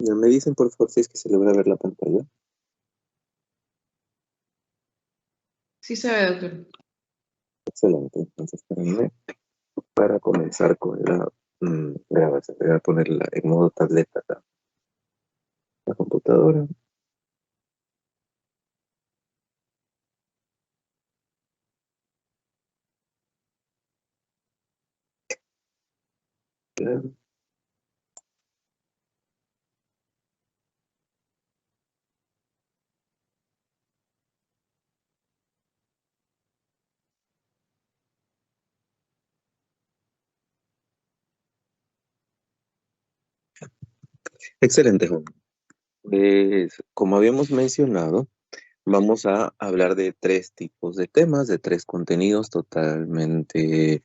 Ya me dicen por favor si es que se logra ver la pantalla. Sí se ve, doctor. Excelente. Entonces, espérenme para comenzar con la grabación. Voy a ponerla en modo tableta la computadora. Bien. Excelente, Juan. Como habíamos mencionado, vamos a hablar de tres tipos de temas, de tres contenidos totalmente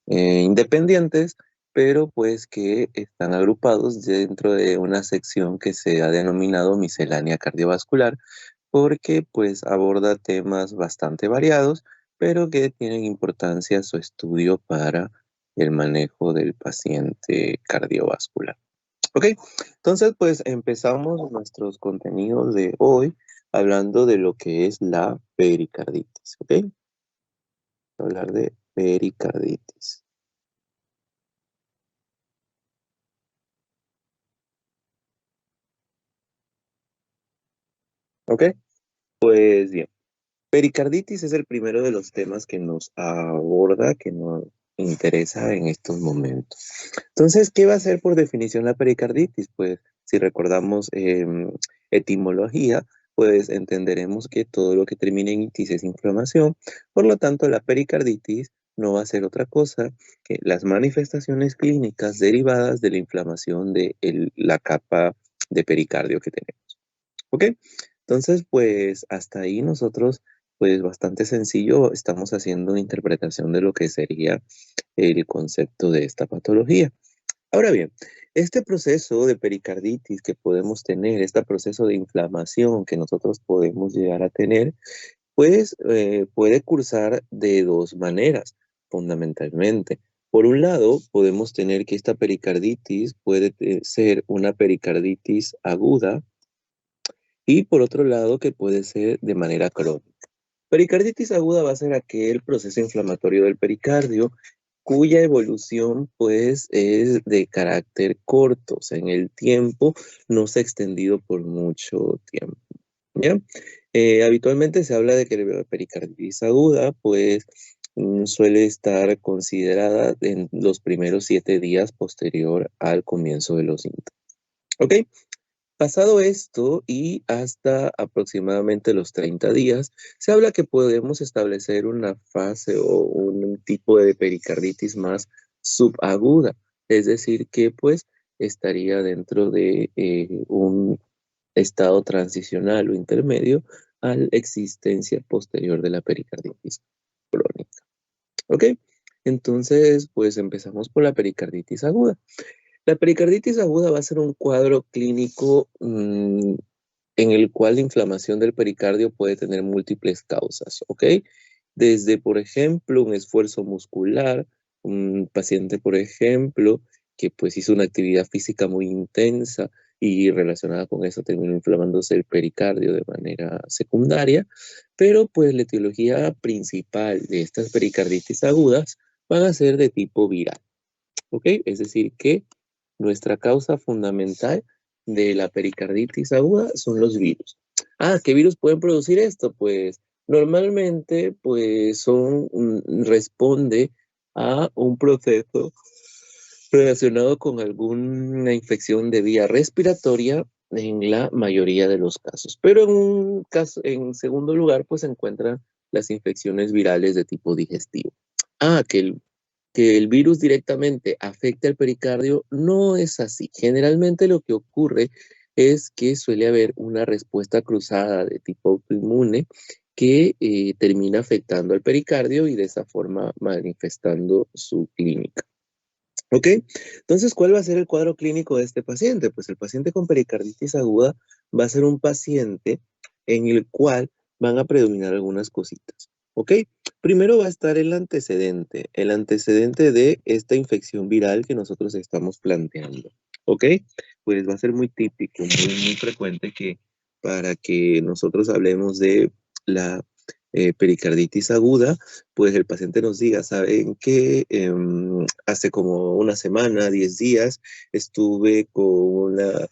independientes, pero pues que están agrupados dentro de una sección que se ha denominado miscelánea cardiovascular, porque pues aborda temas bastante variados, pero que tienen importancia su estudio para el manejo del paciente cardiovascular. Ok, entonces pues empezamos nuestros contenidos de hoy hablando de lo que es la pericarditis, ¿ok? Hablar de pericarditis. ¿Ok? Pues bien, pericarditis es el primero de los temas que nos aborda, que nos interesa en estos momentos. Entonces, ¿qué va a ser por definición la pericarditis? Pues si recordamos etimología, pues entenderemos que todo lo que termina en itis es inflamación, por lo tanto la pericarditis no va a ser otra cosa que las manifestaciones clínicas derivadas de la inflamación de la capa de pericardio que tenemos. ¿Ok? Entonces, pues hasta ahí nosotros, pues bastante sencillo, estamos haciendo una interpretación de lo que sería el concepto de esta patología. Ahora bien, este proceso de pericarditis que podemos tener, este proceso de inflamación que nosotros podemos llegar a tener, pues puede cursar de dos maneras, fundamentalmente. Por un lado, podemos tener que esta pericarditis puede ser una pericarditis aguda y por otro lado que puede ser de manera crónica. Pericarditis aguda va a ser aquel proceso inflamatorio del pericardio cuya evolución pues es de carácter corto, o sea, en el tiempo no se ha extendido por mucho tiempo, ¿ya? Habitualmente se habla de que la pericarditis aguda pues suele estar considerada en los primeros 7 días posterior al comienzo de los síntomas, ¿ok? Pasado esto y hasta aproximadamente los 30 días, se habla que podemos establecer una fase o un tipo de pericarditis más subaguda, es decir, que pues estaría dentro de un estado transicional o intermedio a la existencia posterior de la pericarditis crónica. ¿Ok? Entonces, pues empezamos por la pericarditis aguda. La pericarditis aguda va a ser un cuadro clínico en el cual la inflamación del pericardio puede tener múltiples causas, ¿ok? Desde, por ejemplo, un esfuerzo muscular, un paciente, por ejemplo, que pues hizo una actividad física muy intensa y relacionada con eso terminó inflamándose el pericardio de manera secundaria, pero pues la etiología principal de estas pericarditis agudas van a ser de tipo viral, ¿ok? Es decir, que nuestra causa fundamental de la pericarditis aguda son los virus. Ah, ¿qué virus pueden producir esto? Pues normalmente pues responde a un proceso relacionado con alguna infección de vía respiratoria en la mayoría de los casos. Pero en segundo lugar, pues se encuentran las infecciones virales de tipo digestivo. Ah, que el virus directamente afecte al pericardio, no es así. Generalmente lo que ocurre es que suele haber una respuesta cruzada de tipo autoinmune que termina afectando al pericardio y de esa forma manifestando su clínica. ¿Ok? Entonces, ¿cuál va a ser el cuadro clínico de este paciente? Pues el paciente con pericarditis aguda va a ser un paciente en el cual van a predominar algunas cositas. ¿Ok? Primero va a estar el antecedente de esta infección viral que nosotros estamos planteando. ¿Ok? Pues va a ser muy típico, muy frecuente que para que nosotros hablemos de la pericarditis aguda, pues el paciente nos diga, ¿saben qué? Hace como una semana, 10 días, estuve con una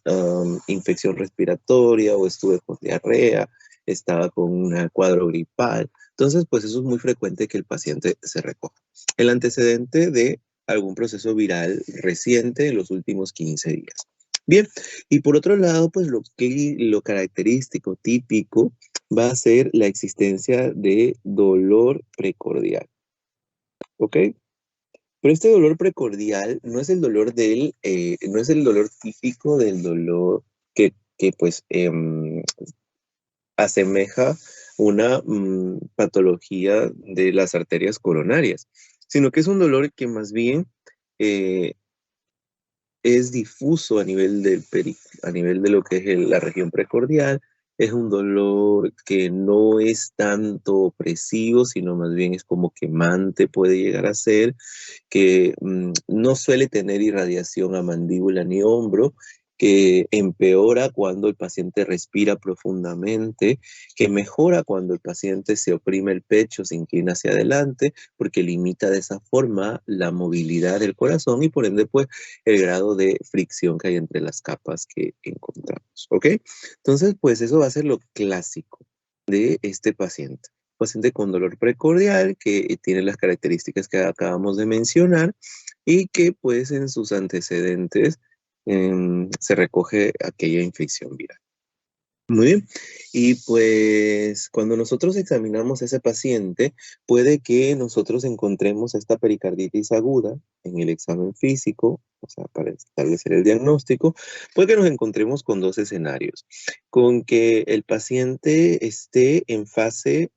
infección respiratoria o estuve con diarrea, estaba con un cuadro gripal. Entonces, pues eso es muy frecuente que el paciente se recoja. El antecedente de algún proceso viral reciente en los últimos 15 días. Bien, y por otro lado, pues lo característico, típico, va a ser la existencia de dolor precordial. ¿Ok? Pero este dolor precordial no es el dolor no es el dolor típico del dolor que pues asemeja una patología de las arterias coronarias, sino que es un dolor que más bien eh, es difuso a nivel a nivel de lo que es la región precordial. Es un dolor que no es tanto opresivo, sino más bien es como quemante, puede llegar a ser, que no suele tener irradiación a mandíbula ni hombro, que empeora cuando el paciente respira profundamente, que mejora cuando el paciente se oprime el pecho, se inclina hacia adelante, porque limita de esa forma la movilidad del corazón y por ende pues el grado de fricción que hay entre las capas que encontramos, ¿ok? Entonces pues eso va a ser lo clásico de este paciente. Paciente con dolor precordial que tiene las características que acabamos de mencionar y que pues en sus antecedentes se recoge aquella infección viral. Muy bien. Y pues cuando nosotros examinamos a ese paciente, puede que nosotros encontremos esta pericarditis aguda en el examen físico, o sea, para establecer el diagnóstico, puede que nos encontremos con dos escenarios. Con que el paciente esté en fase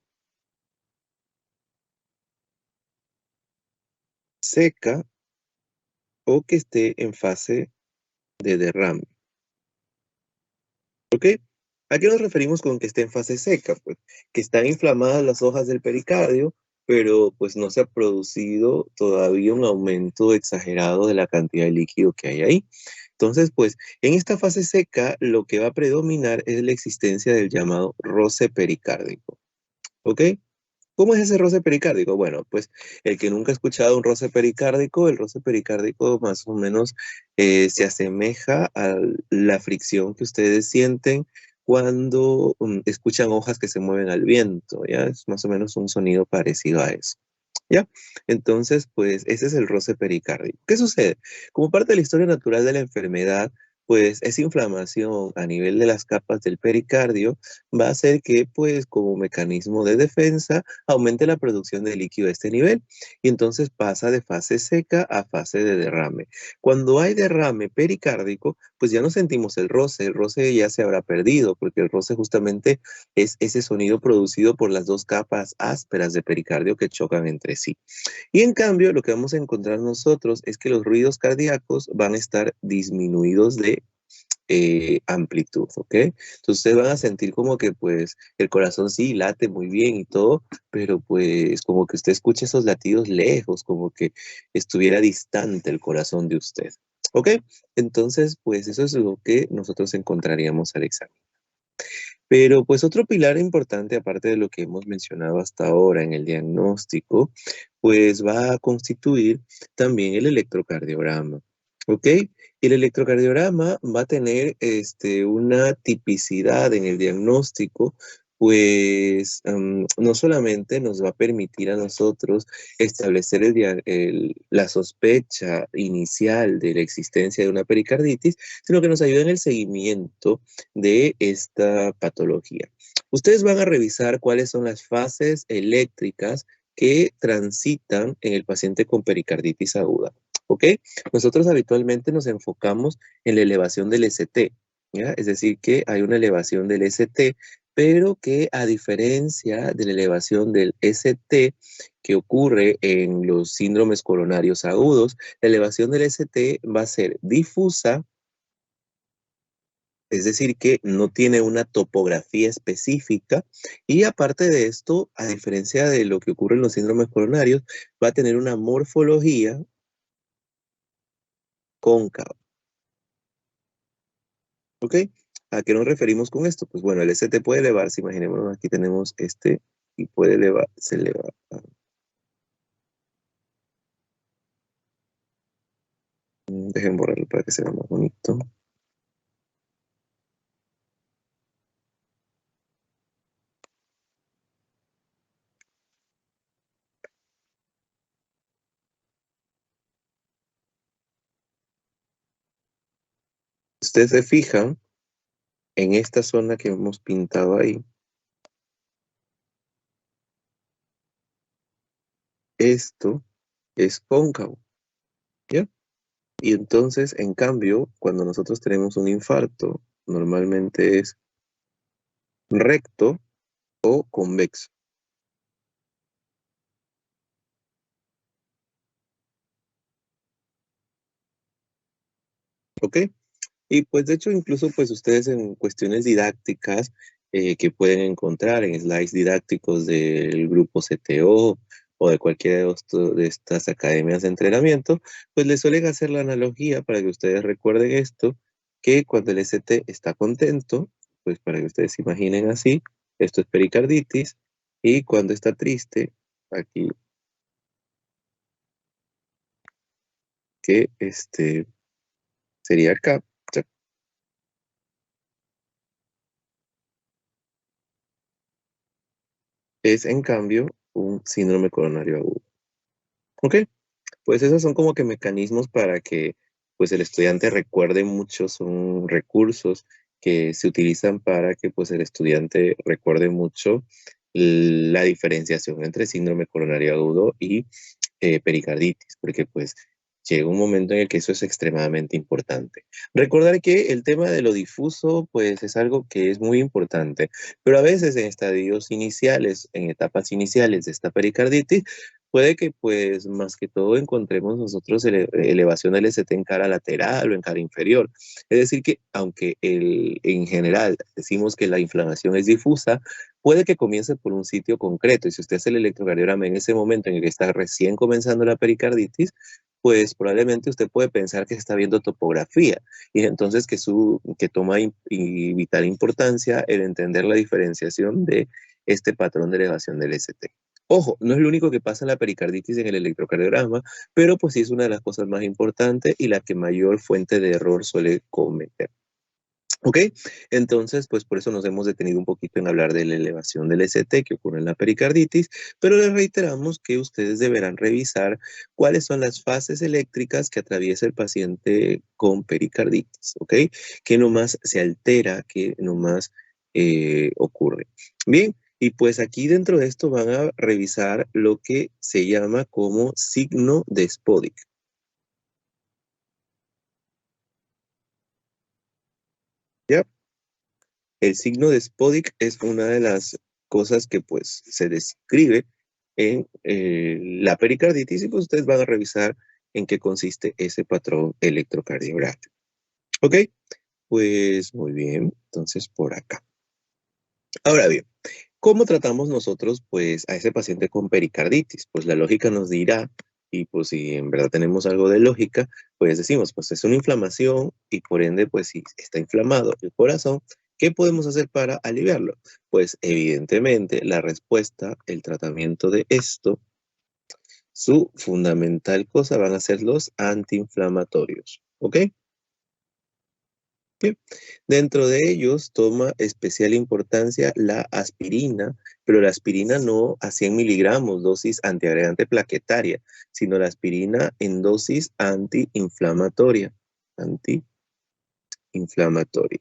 seca o que esté en fase de derrame. ¿Ok? ¿A qué nos referimos con que esté en fase seca? Pues que están inflamadas las hojas del pericardio, pero pues no se ha producido todavía un aumento exagerado de la cantidad de líquido que hay ahí. Entonces, pues en esta fase seca lo que va a predominar es la existencia del llamado roce pericárdico. ¿Ok? ¿Cómo es ese roce pericárdico? Bueno, pues el que nunca ha escuchado un roce pericárdico, el roce pericárdico más o menos se asemeja a la fricción que ustedes sienten cuando escuchan hojas que se mueven al viento, ¿ya? Es más o menos un sonido parecido a eso, ¿ya? Entonces, pues ese es el roce pericárdico. ¿Qué sucede? Como parte de la historia natural de la enfermedad, pues esa inflamación a nivel de las capas del pericardio va a hacer que, pues, como mecanismo de defensa, aumente la producción de líquido a este nivel y entonces pasa de fase seca a fase de derrame. Cuando hay derrame pericárdico, pues ya no sentimos el roce ya se habrá perdido, porque el roce justamente es ese sonido producido por las dos capas ásperas de pericardio que chocan entre sí. Y en cambio, lo que vamos a encontrar nosotros es que los ruidos cardíacos van a estar disminuidos de amplitud, ¿ok? Entonces ustedes van a sentir como que pues el corazón sí late muy bien y todo, pero pues como que usted escucha esos latidos lejos, como que estuviera distante el corazón de usted, ¿ok? Entonces pues eso es lo que nosotros encontraríamos al examen. Pero pues otro pilar importante, aparte de lo que hemos mencionado hasta ahora en el diagnóstico, pues va a constituir también el electrocardiograma. ¿Ok? Y el electrocardiograma va a tener una tipicidad en el diagnóstico, pues no solamente nos va a permitir a nosotros establecer la sospecha inicial de la existencia de una pericarditis, sino que nos ayuda en el seguimiento de esta patología. Ustedes van a revisar cuáles son las fases eléctricas que transitan en el paciente con pericarditis aguda. ¿Ok? Nosotros habitualmente nos enfocamos en la elevación del ST, ¿ya? Es decir, que hay una elevación del ST pero que a diferencia de la elevación del ST que ocurre en los síndromes coronarios agudos, la elevación del ST va a ser difusa, es decir, que no tiene una topografía específica y aparte de esto, a diferencia de lo que ocurre en los síndromes coronarios, va a tener una morfología cóncava. ¿Ok? ¿A qué nos referimos con esto? Pues bueno, el ST puede elevarse, imaginémonos, aquí tenemos este y puede elevar, se eleva. Dejen borrarlo para que se vea más bonito. Ustedes se fijan en esta zona que hemos pintado ahí. Esto es cóncavo, ¿ya? Y entonces, en cambio, cuando nosotros tenemos un infarto, normalmente es recto o convexo, ¿ok? Y pues de hecho, incluso pues ustedes en cuestiones didácticas que pueden encontrar en slides didácticos del grupo CTO o de cualquiera de estas academias de entrenamiento, pues les suelen hacer la analogía para que ustedes recuerden esto, que cuando el ST está contento, pues para que ustedes se imaginen así, esto es pericarditis, y cuando está triste, aquí, que sería acá, es en cambio un síndrome coronario agudo. ¿Ok? Pues esos son como que mecanismos para que pues el estudiante recuerde mucho, son recursos que se utilizan para que pues el estudiante recuerde mucho la diferenciación entre síndrome coronario agudo y pericarditis, porque pues llega un momento en el que eso es extremadamente importante. Recordar que el tema de lo difuso pues es algo que es muy importante, pero a veces en estadios iniciales, en etapas iniciales de esta pericarditis, puede que pues más que todo encontremos nosotros elevación del ST en cara lateral o en cara inferior. Es decir que aunque en general decimos que la inflamación es difusa, puede que comience por un sitio concreto y si usted hace el electrocardiograma en ese momento en el que está recién comenzando la pericarditis, pues probablemente usted puede pensar que está viendo topografía y entonces que toma vital importancia el entender la diferenciación de este patrón de elevación del ST. Ojo, no es lo único que pasa en la pericarditis en el electrocardiograma, pero pues sí es una de las cosas más importantes y la que mayor fuente de error suele cometer. ¿Ok? Entonces, pues por eso nos hemos detenido un poquito en hablar de la elevación del ST que ocurre en la pericarditis, pero les reiteramos que ustedes deberán revisar cuáles son las fases eléctricas que atraviesa el paciente con pericarditis, ¿ok? Que nomás se altera, que nomás ocurre. Bien, y pues aquí dentro de esto van a revisar lo que se llama como signo de Spodek. ¿Ya? El signo de Spodek es una de las cosas que pues se describe en la pericarditis y pues ustedes van a revisar en qué consiste ese patrón electrocardiográfico. ¿Ok? Pues muy bien, entonces por acá. Ahora bien, ¿cómo tratamos nosotros pues a ese paciente con pericarditis? Pues la lógica nos dirá, y pues si en verdad tenemos algo de lógica, pues decimos, pues es una inflamación y por ende pues si está inflamado el corazón, ¿qué podemos hacer para aliviarlo? Pues evidentemente la respuesta, el tratamiento de esto, su fundamental cosa van a ser los antiinflamatorios, ¿ok? Bien. Dentro de ellos toma especial importancia la aspirina, pero la aspirina no a 100 miligramos, dosis antiagregante plaquetaria, sino la aspirina en dosis antiinflamatoria. Antiinflamatoria.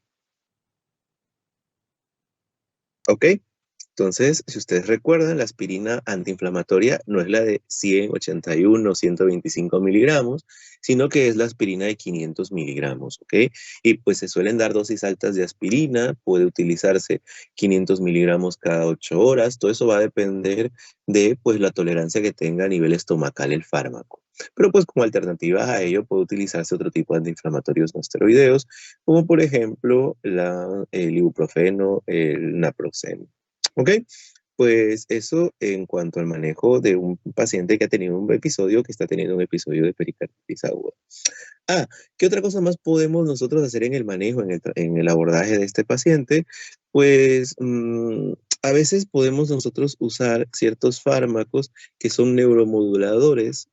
¿Ok? Entonces, si ustedes recuerdan, la aspirina antiinflamatoria no es la de 100, 81, 125 miligramos, sino que es la aspirina de 500 miligramos, ¿ok? Y pues se suelen dar dosis altas de aspirina, puede utilizarse 500 miligramos cada 8 horas, todo eso va a depender de pues la tolerancia que tenga a nivel estomacal el fármaco. Pero pues como alternativa a ello puede utilizarse otro tipo de antiinflamatorios no esteroideos, como por ejemplo el ibuprofeno, el naproxeno. ¿Ok? Pues eso en cuanto al manejo de un paciente que ha tenido un episodio, que está teniendo un episodio de pericarditis aguda. Ah, ¿qué otra cosa más podemos nosotros hacer en el manejo, en el abordaje de este paciente? Pues a veces podemos nosotros usar ciertos fármacos que son neuromoduladores,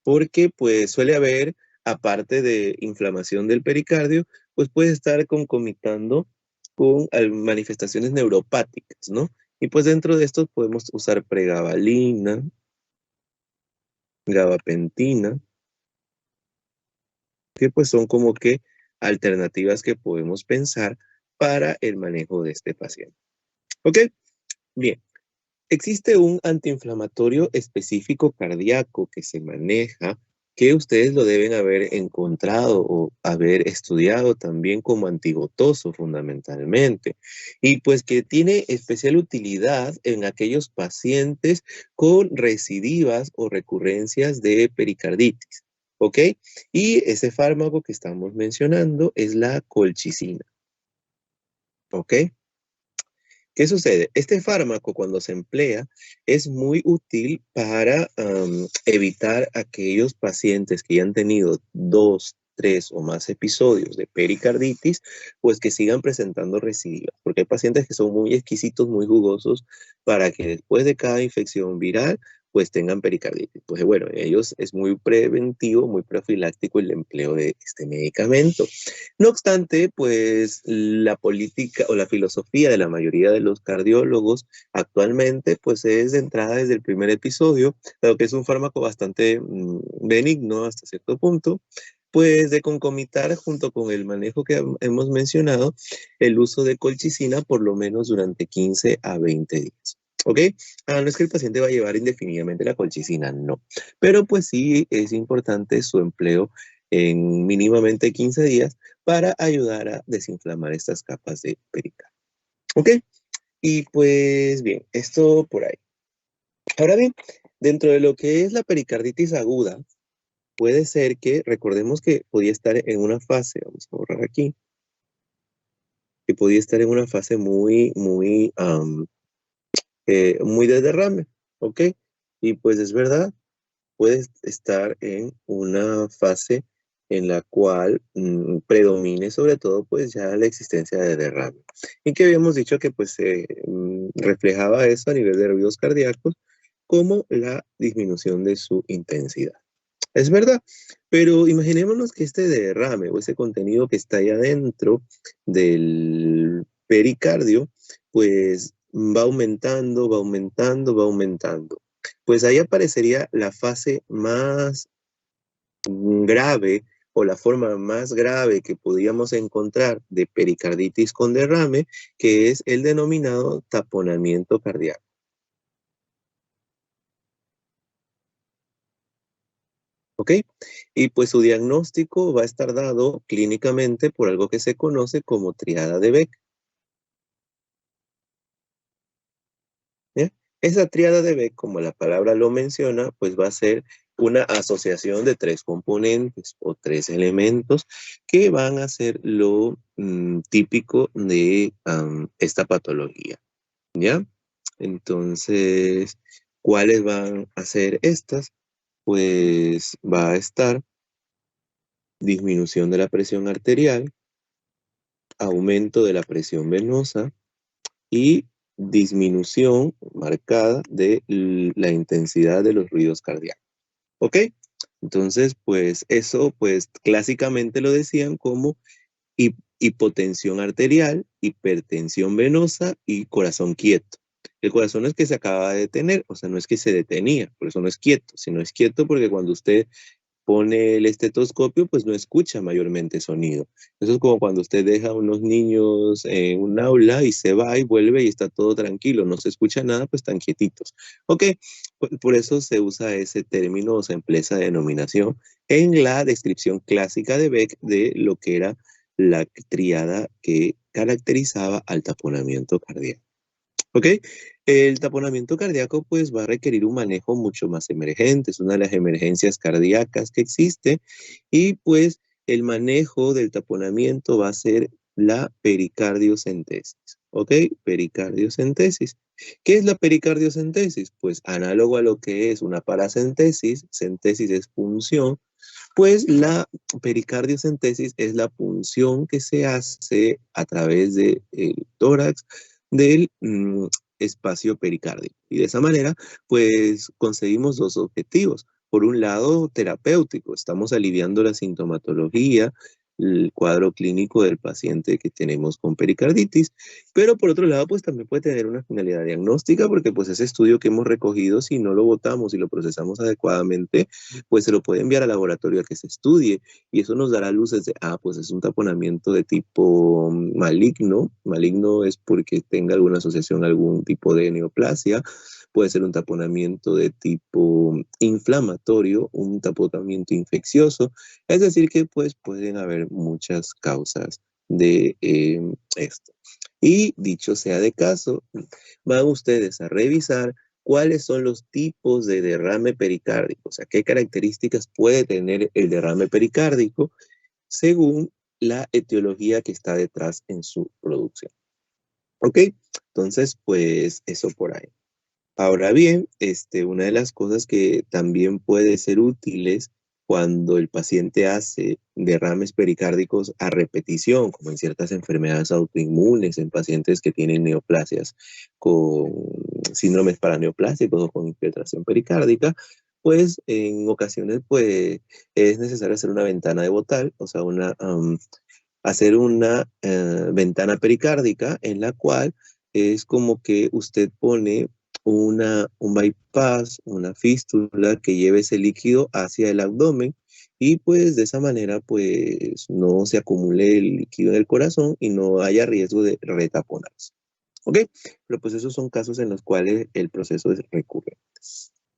porque pues suele haber, aparte de inflamación del pericardio, pues puede estar concomitando con manifestaciones neuropáticas, ¿no? Y pues dentro de estos podemos usar pregabalina, gabapentina, que pues son como que alternativas que podemos pensar para el manejo de este paciente. ¿Ok? Bien. Existe un antiinflamatorio específico cardíaco que se maneja, que ustedes lo deben haber encontrado o haber estudiado también como antigotoso fundamentalmente, y pues que tiene especial utilidad en aquellos pacientes con recidivas o recurrencias de pericarditis, ¿ok? Y ese fármaco que estamos mencionando es la colchicina, ¿ok? ¿Qué sucede? Este fármaco, cuando se emplea, es muy útil para evitar aquellos pacientes que ya han tenido 2, 3 o más episodios de pericarditis, pues que sigan presentando recidivas, porque hay pacientes que son muy exquisitos, muy jugosos, para que después de cada infección viral, pues tengan pericarditis. Pues bueno, en ellos es muy preventivo, muy profiláctico el empleo de este medicamento. No obstante, pues la política o la filosofía de la mayoría de los cardiólogos actualmente, pues es de entrada desde el primer episodio, dado que es un fármaco bastante benigno hasta cierto punto, pues de concomitar junto con el manejo que hemos mencionado, el uso de colchicina por lo menos durante 15 a 20 días. ¿Ok? No es que el paciente va a llevar indefinidamente la colchicina, no. Pero pues sí es importante su empleo en mínimamente 15 días para ayudar a desinflamar estas capas de pericardio. ¿Ok? Y pues bien, esto por ahí. Ahora bien, dentro de lo que es la pericarditis aguda, puede ser que, recordemos que podía estar en una fase, vamos a borrar aquí, que podía estar en una fase muy de derrame, ¿ok? Y pues es verdad, puedes estar en una fase en la cual predomine sobre todo pues ya la existencia de derrame. Y que habíamos dicho que pues se reflejaba eso a nivel de ruidos cardíacos como la disminución de su intensidad. Es verdad, pero imaginémonos que este derrame o ese contenido que está ahí adentro del pericardio, pues va aumentando, va aumentando, va aumentando. Pues ahí aparecería la fase más grave o la forma más grave que podríamos encontrar de pericarditis con derrame, que es el denominado taponamiento cardíaco. ¿Ok? Y pues su diagnóstico va a estar dado clínicamente por algo que se conoce como triada de Beck. ¿Ya? Esa triada de Beck, como la palabra lo menciona, pues va a ser una asociación de tres componentes o tres elementos que van a ser lo típico de esta patología. ¿Ya? Entonces, ¿cuáles van a ser estas? Pues va a estar disminución de la presión arterial, aumento de la presión venosa y disminución marcada de la intensidad de los ruidos cardíacos. ¿Ok? Entonces, pues eso, pues clásicamente lo decían como hipotensión arterial, hipertensión venosa y corazón quieto. El corazón no es que se acaba de detener, o sea, no es que se detenía, por eso no es quieto, sino es quieto porque cuando usted pone el estetoscopio, pues no escucha mayormente sonido. Eso es como cuando usted deja a unos niños en un aula y se va y vuelve y está todo tranquilo, no se escucha nada, pues están quietitos. Ok, por eso se usa ese término o se emplea esa denominación en la descripción clásica de Beck de lo que era la tríada que caracterizaba al taponamiento cardíaco. ¿Ok? El taponamiento cardíaco pues va a requerir un manejo mucho más emergente, es una de las emergencias cardíacas que existe y pues el manejo del taponamiento va a ser la pericardiocentesis. ¿Ok? Pericardiocentesis. ¿Qué es la pericardiocentesis? Pues análogo a lo que es una paracentesis, centesis es punción, pues la pericardiocentesis es la punción que se hace a través del tórax del espacio pericárdico. Y de esa manera, pues conseguimos dos objetivos. Por un lado, terapéutico, estamos aliviando la sintomatología, el cuadro clínico del paciente que tenemos con pericarditis, pero por otro lado, pues también puede tener una finalidad diagnóstica, porque pues ese estudio que hemos recogido, si no lo botamos y lo procesamos adecuadamente, pues se lo puede enviar al laboratorio a que se estudie y eso nos dará luces de, pues es un taponamiento de tipo maligno. Maligno es porque tenga alguna asociación a algún tipo de neoplasia. Puede ser un taponamiento de tipo inflamatorio, un taponamiento infeccioso. Es decir, que pues pueden haber muchas causas de esto. Y dicho sea de caso, van ustedes a revisar cuáles son los tipos de derrame pericárdico, o sea, qué características puede tener el derrame pericárdico según la etiología que está detrás en su producción. ¿Ok? Entonces, pues eso por ahí. Ahora bien, una de las cosas que también puede ser útiles cuando el paciente hace derrames pericárdicos a repetición, como en ciertas enfermedades autoinmunes, en pacientes que tienen neoplasias con síndromes paraneoplásicos o con infiltración pericárdica, pues en ocasiones pues, es necesario hacer una ventana de Botal, o sea, hacer una ventana pericárdica en la cual es como que usted pone un bypass, una fístula que lleve ese líquido hacia el abdomen y pues de esa manera pues no se acumule el líquido en el corazón y no haya riesgo de retaponarse. ¿Ok? Pero pues esos son casos en los cuales el proceso es recurrente.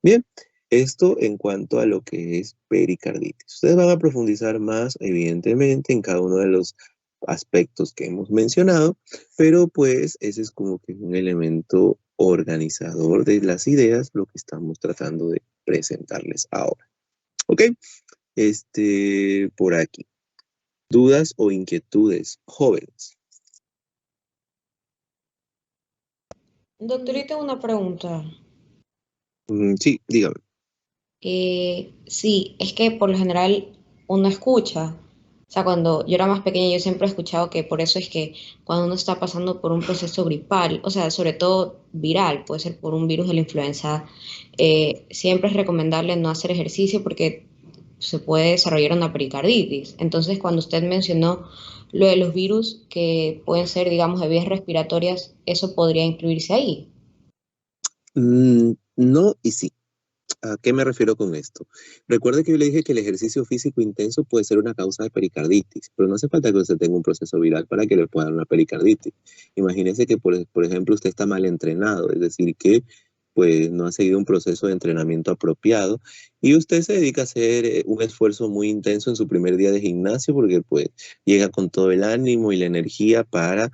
Bien, esto en cuanto a lo que es pericarditis. Ustedes van a profundizar más, evidentemente, en cada uno de los aspectos que hemos mencionado, pero pues ese es como que un elemento organizador de las ideas, lo que estamos tratando de presentarles ahora. ¿Ok? Por aquí. ¿Dudas o inquietudes, jóvenes? Doctorita, una pregunta. Sí, dígame. Sí, es que por lo general uno escucha, o sea, cuando yo era más pequeña yo siempre he escuchado que por eso es que cuando uno está pasando por un proceso gripal, o sea, sobre todo viral, puede ser por un virus de la influenza, siempre es recomendable no hacer ejercicio porque se puede desarrollar una pericarditis. Entonces, cuando usted mencionó lo de los virus que pueden ser, digamos, de vías respiratorias, ¿eso podría incluirse ahí? No y sí. ¿A qué me refiero con esto? Recuerde que yo le dije que el ejercicio físico intenso puede ser una causa de pericarditis, pero no hace falta que usted tenga un proceso viral para que le pueda dar una pericarditis. Imagínese que, por ejemplo, usted está mal entrenado, es decir, que pues no ha seguido un proceso de entrenamiento apropiado y usted se dedica a hacer un esfuerzo muy intenso en su primer día de gimnasio porque pues llega con todo el ánimo y la energía para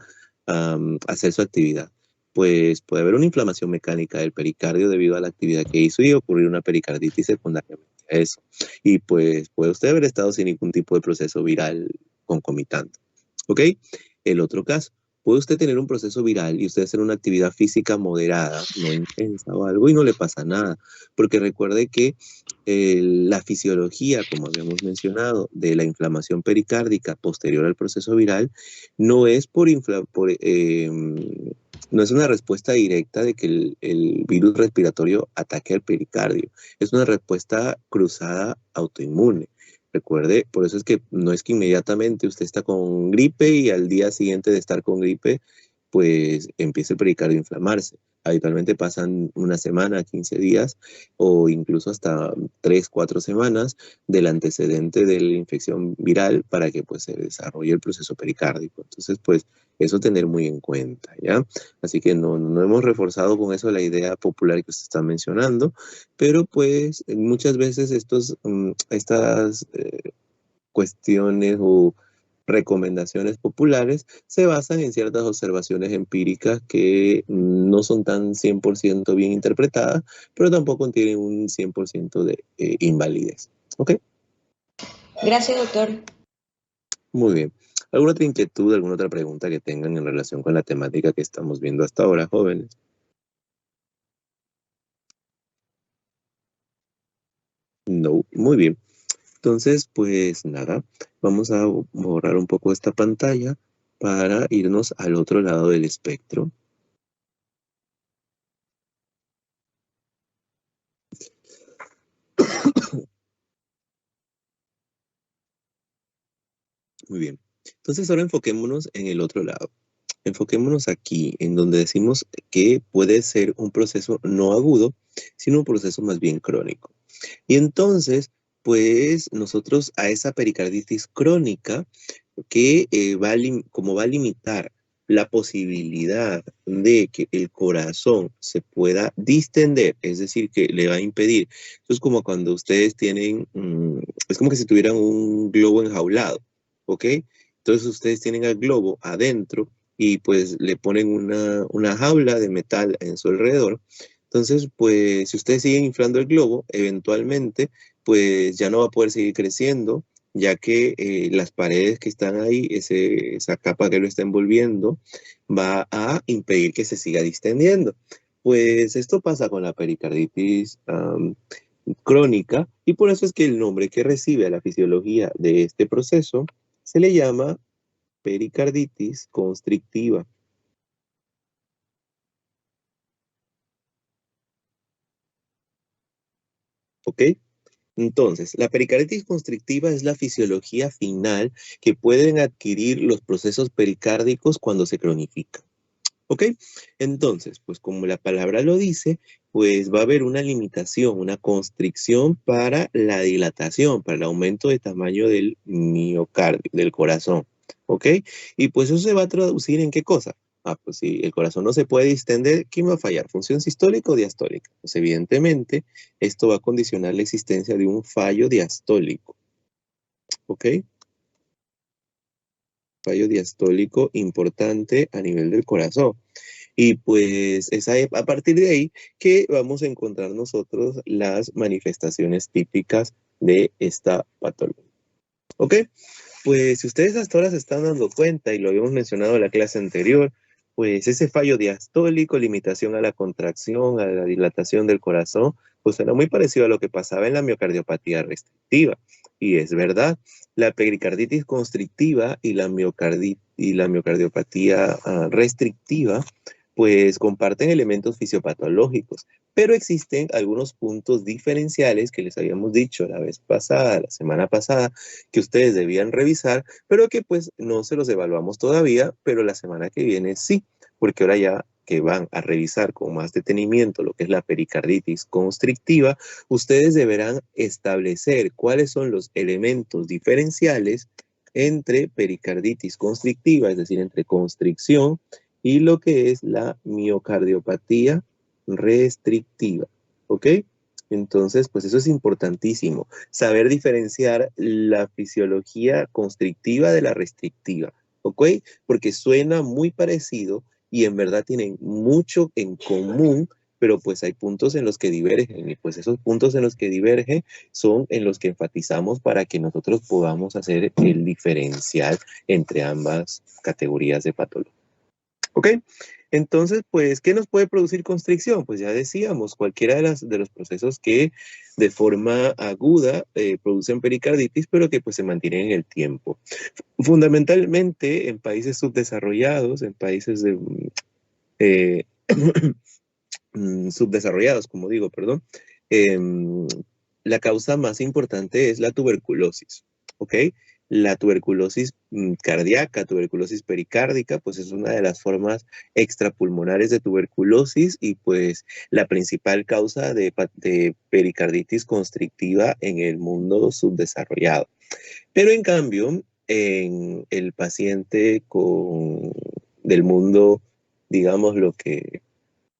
hacer su actividad, pues puede haber una inflamación mecánica del pericardio debido a la actividad que hizo y ocurrir una pericarditis secundariamente a eso. Y pues puede usted haber estado sin ningún tipo de proceso viral concomitante. ¿Ok? El otro caso, puede usted tener un proceso viral y usted hacer una actividad física moderada, no intensa o algo, y no le pasa nada. Porque recuerde que la fisiología, como habíamos mencionado, de la inflamación pericárdica posterior al proceso viral, no es no es una respuesta directa de que el virus respiratorio ataque al pericardio. Es una respuesta cruzada autoinmune. Recuerde, por eso es que no es que inmediatamente usted está con gripe y al día siguiente de estar con gripe, pues empiece el pericardio a inflamarse. Habitualmente pasan una semana, 15 días o incluso hasta 3, 4 semanas del antecedente de la infección viral para que pues se desarrolle el proceso pericárdico. Entonces, pues eso tener muy en cuenta, ¿ya? Así que no hemos reforzado con eso la idea popular que usted está mencionando, pero pues muchas veces estas cuestiones o recomendaciones populares se basan en ciertas observaciones empíricas que no son tan 100% bien interpretadas, pero tampoco tienen un 100% de invalidez. ¿Ok? Gracias, doctor. Muy bien. ¿Alguna otra inquietud, alguna otra pregunta que tengan en relación con la temática que estamos viendo hasta ahora, jóvenes? No, muy bien. Entonces, pues nada, vamos a borrar un poco esta pantalla para irnos al otro lado del espectro. Muy bien. Entonces ahora enfoquémonos en el otro lado. Enfoquémonos aquí, en donde decimos que puede ser un proceso no agudo, sino un proceso más bien crónico. Y entonces, pues nosotros a esa pericarditis crónica, que como va a limitar la posibilidad de que el corazón se pueda distender, es decir, que le va a impedir. Eso es como cuando ustedes tienen, es como que si tuvieran un globo enjaulado, ¿ok? Entonces ustedes tienen al globo adentro y pues le ponen una jaula de metal en su alrededor. Entonces, pues si ustedes siguen inflando el globo, eventualmente, pues ya no va a poder seguir creciendo, ya que las paredes que están ahí, esa capa que lo está envolviendo, va a impedir que se siga distendiendo. Pues esto pasa con la pericarditis crónica y por eso es que el nombre que recibe a la fisiología de este proceso se le llama pericarditis constrictiva. ¿Ok? Entonces, la pericarditis constrictiva es la fisiología final que pueden adquirir los procesos pericárdicos cuando se cronifican. ¿Ok? Entonces, pues como la palabra lo dice, pues va a haber una limitación, una constricción para la dilatación, para el aumento de tamaño del miocardio, del corazón. ¿Ok? Y pues eso se va a traducir en qué cosa. Ah, pues si el corazón no se puede distender, ¿quién va a fallar? ¿Función sistólica o diastólica? Pues evidentemente esto va a condicionar la existencia de un fallo diastólico. ¿Ok? Fallo diastólico importante a nivel del corazón. Y pues es a partir de ahí que vamos a encontrar nosotros las manifestaciones típicas de esta patología. ¿Ok? Pues si ustedes hasta ahora se están dando cuenta, y lo habíamos mencionado en la clase anterior, pues ese fallo diastólico, limitación a la contracción, a la dilatación del corazón, pues era muy parecido a lo que pasaba en la miocardiopatía restrictiva. Y es verdad, la pericarditis constrictiva y la miocardiopatía restrictiva, pues comparten elementos fisiopatológicos, pero existen algunos puntos diferenciales que les habíamos dicho la vez pasada, la semana pasada, que ustedes debían revisar, pero que pues no se los evaluamos todavía, pero la semana que viene sí, porque ahora ya que van a revisar con más detenimiento lo que es la pericarditis constrictiva, ustedes deberán establecer cuáles son los elementos diferenciales entre pericarditis constrictiva, es decir, entre constricción, y lo que es la miocardiopatía restrictiva. ¿Ok? Entonces, pues eso es importantísimo, saber diferenciar la fisiología constrictiva de la restrictiva, ¿ok? Porque suena muy parecido y en verdad tienen mucho en común, pero pues hay puntos en los que divergen y pues esos puntos en los que divergen son en los que enfatizamos para que nosotros podamos hacer el diferencial entre ambas categorías de patología. ¿Ok? Entonces, pues, ¿qué nos puede producir constricción? Pues ya decíamos, cualquiera de los procesos que de forma aguda producen pericarditis, pero que pues se mantienen en el tiempo. Fundamentalmente en países subdesarrollados, en países eh, subdesarrollados, como digo, perdón, em, la causa más importante es la tuberculosis, ¿ok? La tuberculosis cardíaca, tuberculosis pericárdica, pues es una de las formas extrapulmonares de tuberculosis y pues la principal causa de pericarditis constrictiva en el mundo subdesarrollado. Pero en cambio, en el paciente del mundo, digamos lo que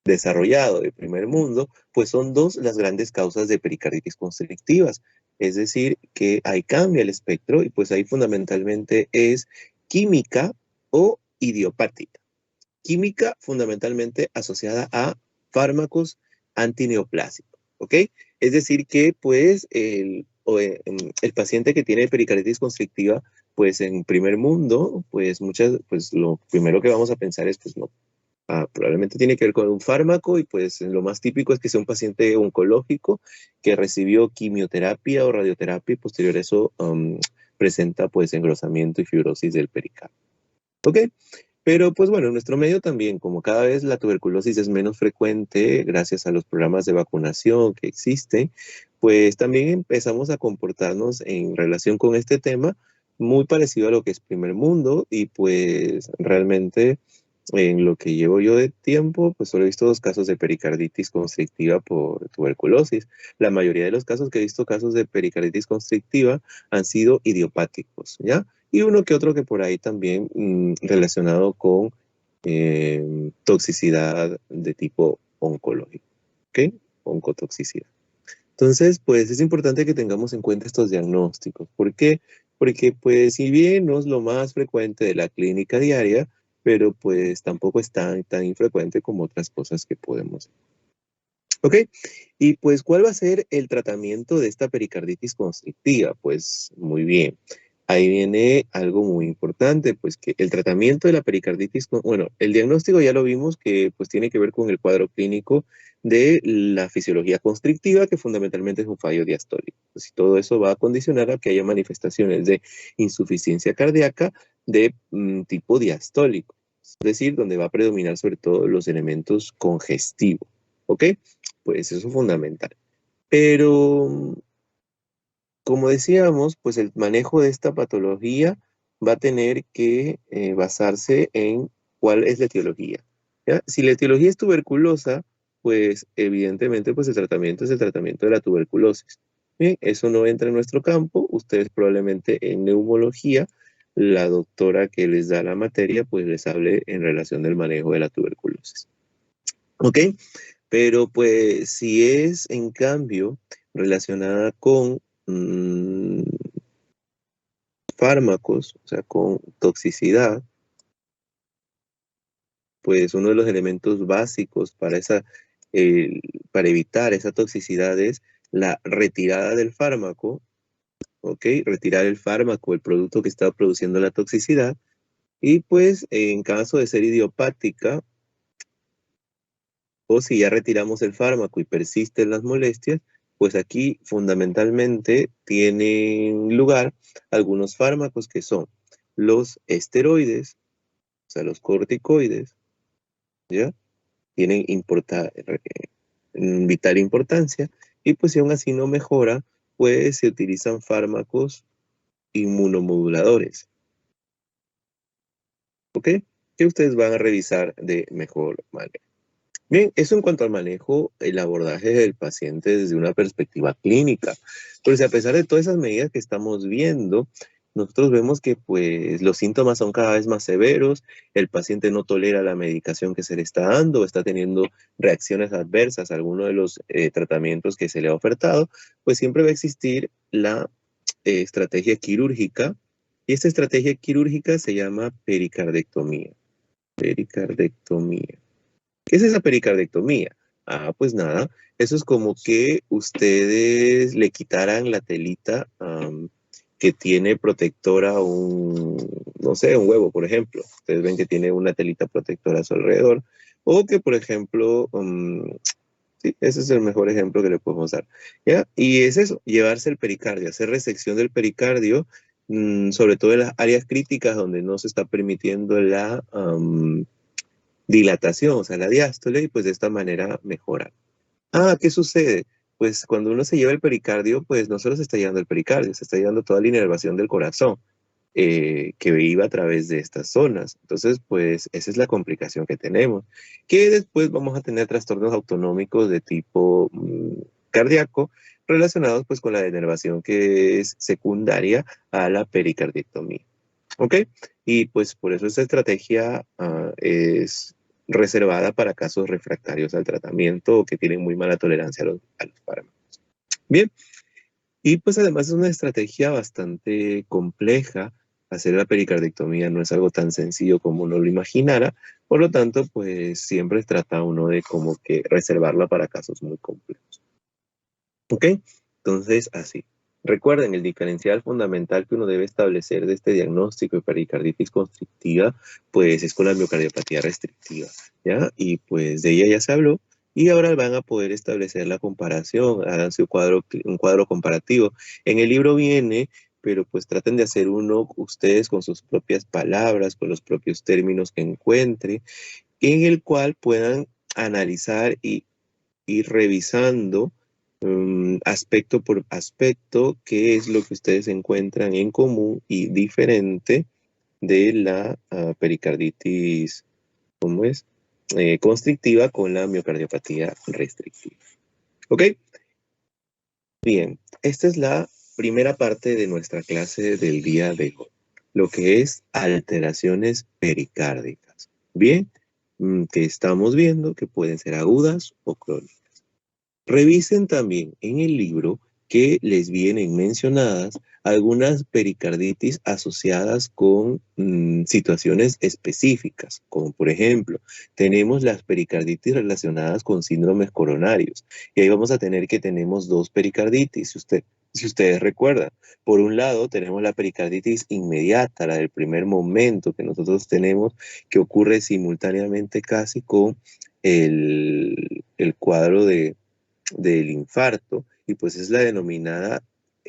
desarrollado de primer mundo, pues son dos las grandes causas de pericarditis constrictivas. Es decir, que ahí cambia el espectro y pues ahí fundamentalmente es química o idiopática. Química fundamentalmente asociada a fármacos antineoplásicos, ¿ok? Es decir que pues el paciente que tiene pericarditis constrictiva, pues en primer mundo, pues lo primero que vamos a pensar es pues no, probablemente tiene que ver con un fármaco y pues lo más típico es que sea un paciente oncológico que recibió quimioterapia o radioterapia y posterior a eso presenta pues engrosamiento y fibrosis del pericardio. ¿Ok? Pero pues bueno, en nuestro medio también, como cada vez la tuberculosis es menos frecuente gracias a los programas de vacunación que existen, pues también empezamos a comportarnos en relación con este tema muy parecido a lo que es primer mundo y pues realmente en lo que llevo yo de tiempo, pues solo he visto 2 casos de pericarditis constrictiva por tuberculosis. La mayoría de los casos que he visto, casos de pericarditis constrictiva, han sido idiopáticos, ¿ya? Y uno que otro que por ahí también relacionado con toxicidad de tipo oncológico, ¿ok? Oncotoxicidad. Entonces, pues es importante que tengamos en cuenta estos diagnósticos. ¿Por qué? Porque, pues, si bien no es lo más frecuente de la clínica diaria, pero pues tampoco es tan infrecuente como otras cosas que podemos. ¿Ok? Y pues, ¿cuál va a ser el tratamiento de esta pericarditis constrictiva? Pues, muy bien. Ahí viene algo muy importante, pues que el tratamiento de la pericarditis, bueno, el diagnóstico ya lo vimos que pues tiene que ver con el cuadro clínico de la fisiología constrictiva, que fundamentalmente es un fallo diastólico. Pues, y todo eso va a condicionar a que haya manifestaciones de insuficiencia cardíaca de tipo diastólico, es decir, donde va a predominar sobre todo los elementos congestivos. ¿Ok? Pues eso es fundamental. Pero como decíamos, pues el manejo de esta patología va a tener que basarse en cuál es la etiología, ¿ya? Si la etiología es tuberculosa, pues evidentemente pues el tratamiento es el tratamiento de la tuberculosis. Bien, eso no entra en nuestro campo. Ustedes probablemente en neumología, la doctora que les da la materia, pues les hable en relación del manejo de la tuberculosis. ¿Ok? Pero pues si es en cambio relacionada con fármacos, o sea, con toxicidad, pues uno de los elementos básicos para evitar esa toxicidad es la retirada del fármaco, ¿ok? Retirar el fármaco, el producto que está produciendo la toxicidad, y pues en caso de ser idiopática, o si ya retiramos el fármaco y persisten las molestias, pues aquí fundamentalmente tienen lugar algunos fármacos que son los esteroides, o sea, los corticoides, ¿ya? Tienen vital importancia y pues si aún así no mejora, pues se utilizan fármacos inmunomoduladores, ¿ok? Que ustedes van a revisar de mejor manera. Bien, eso en cuanto al manejo, el abordaje del paciente desde una perspectiva clínica. Pero si a pesar de todas esas medidas que estamos viendo, nosotros vemos que pues los síntomas son cada vez más severos, el paciente no tolera la medicación que se le está dando, está teniendo reacciones adversas a alguno de los tratamientos que se le ha ofertado, pues siempre va a existir la estrategia quirúrgica, y esta estrategia quirúrgica se llama pericardectomía. Pericardectomía. ¿Qué es esa pericardectomía? Pues nada, eso es como que ustedes le quitaran la telita que tiene protectora no sé, un huevo, por ejemplo. Ustedes ven que tiene una telita protectora a su alrededor. O que, por ejemplo, sí, ese es el mejor ejemplo que le podemos dar. ¿Ya? Y es eso, llevarse el pericardio, hacer resección del pericardio, sobre todo en las áreas críticas donde no se está permitiendo la dilatación, o sea, la diástole, y pues de esta manera mejora. ¿Qué sucede? Pues cuando uno se lleva el pericardio, pues no solo se está llevando el pericardio, se está llevando toda la inervación del corazón. que iba a través de estas zonas. Entonces, pues esa es la complicación que tenemos, que después vamos a tener trastornos autonómicos de tipo cardíaco relacionados pues con la denervación que es secundaria a la pericardectomía. ¿Ok? Y pues por eso esta estrategia es reservada para casos refractarios al tratamiento o que tienen muy mala tolerancia a los fármacos. Bien, y pues además es una estrategia bastante compleja. Hacer la pericardectomía no es algo tan sencillo como uno lo imaginara, por lo tanto, pues siempre trata uno de como que reservarla para casos muy complejos. ¿Ok? Entonces, así. Recuerden, el diferencial fundamental que uno debe establecer de este diagnóstico de pericarditis constrictiva, pues es con la miocardiopatía restrictiva, ¿ya? Y pues de ella ya se habló, y ahora van a poder establecer la comparación, háganse un cuadro comparativo. En el libro viene, pero pues traten de hacer uno ustedes con sus propias palabras, con los propios términos que encuentren, en el cual puedan analizar y ir revisando aspecto por aspecto qué es lo que ustedes encuentran en común y diferente de la pericarditis, ¿cómo es? Constrictiva con la miocardiopatía restrictiva. ¿Ok? Bien, esta es la primera parte de nuestra clase del día de hoy, lo que es alteraciones pericárdicas. Bien, que estamos viendo que pueden ser agudas o crónicas. Revisen también en el libro que les vienen mencionadas algunas pericarditis asociadas con situaciones específicas, como por ejemplo, tenemos las pericarditis relacionadas con síndromes coronarios, y ahí vamos a tener que tenemos dos pericarditis, si ustedes recuerdan. Por un lado, tenemos la pericarditis inmediata, la del primer momento que nosotros tenemos, que ocurre simultáneamente casi con el cuadro del infarto, y pues es la denominada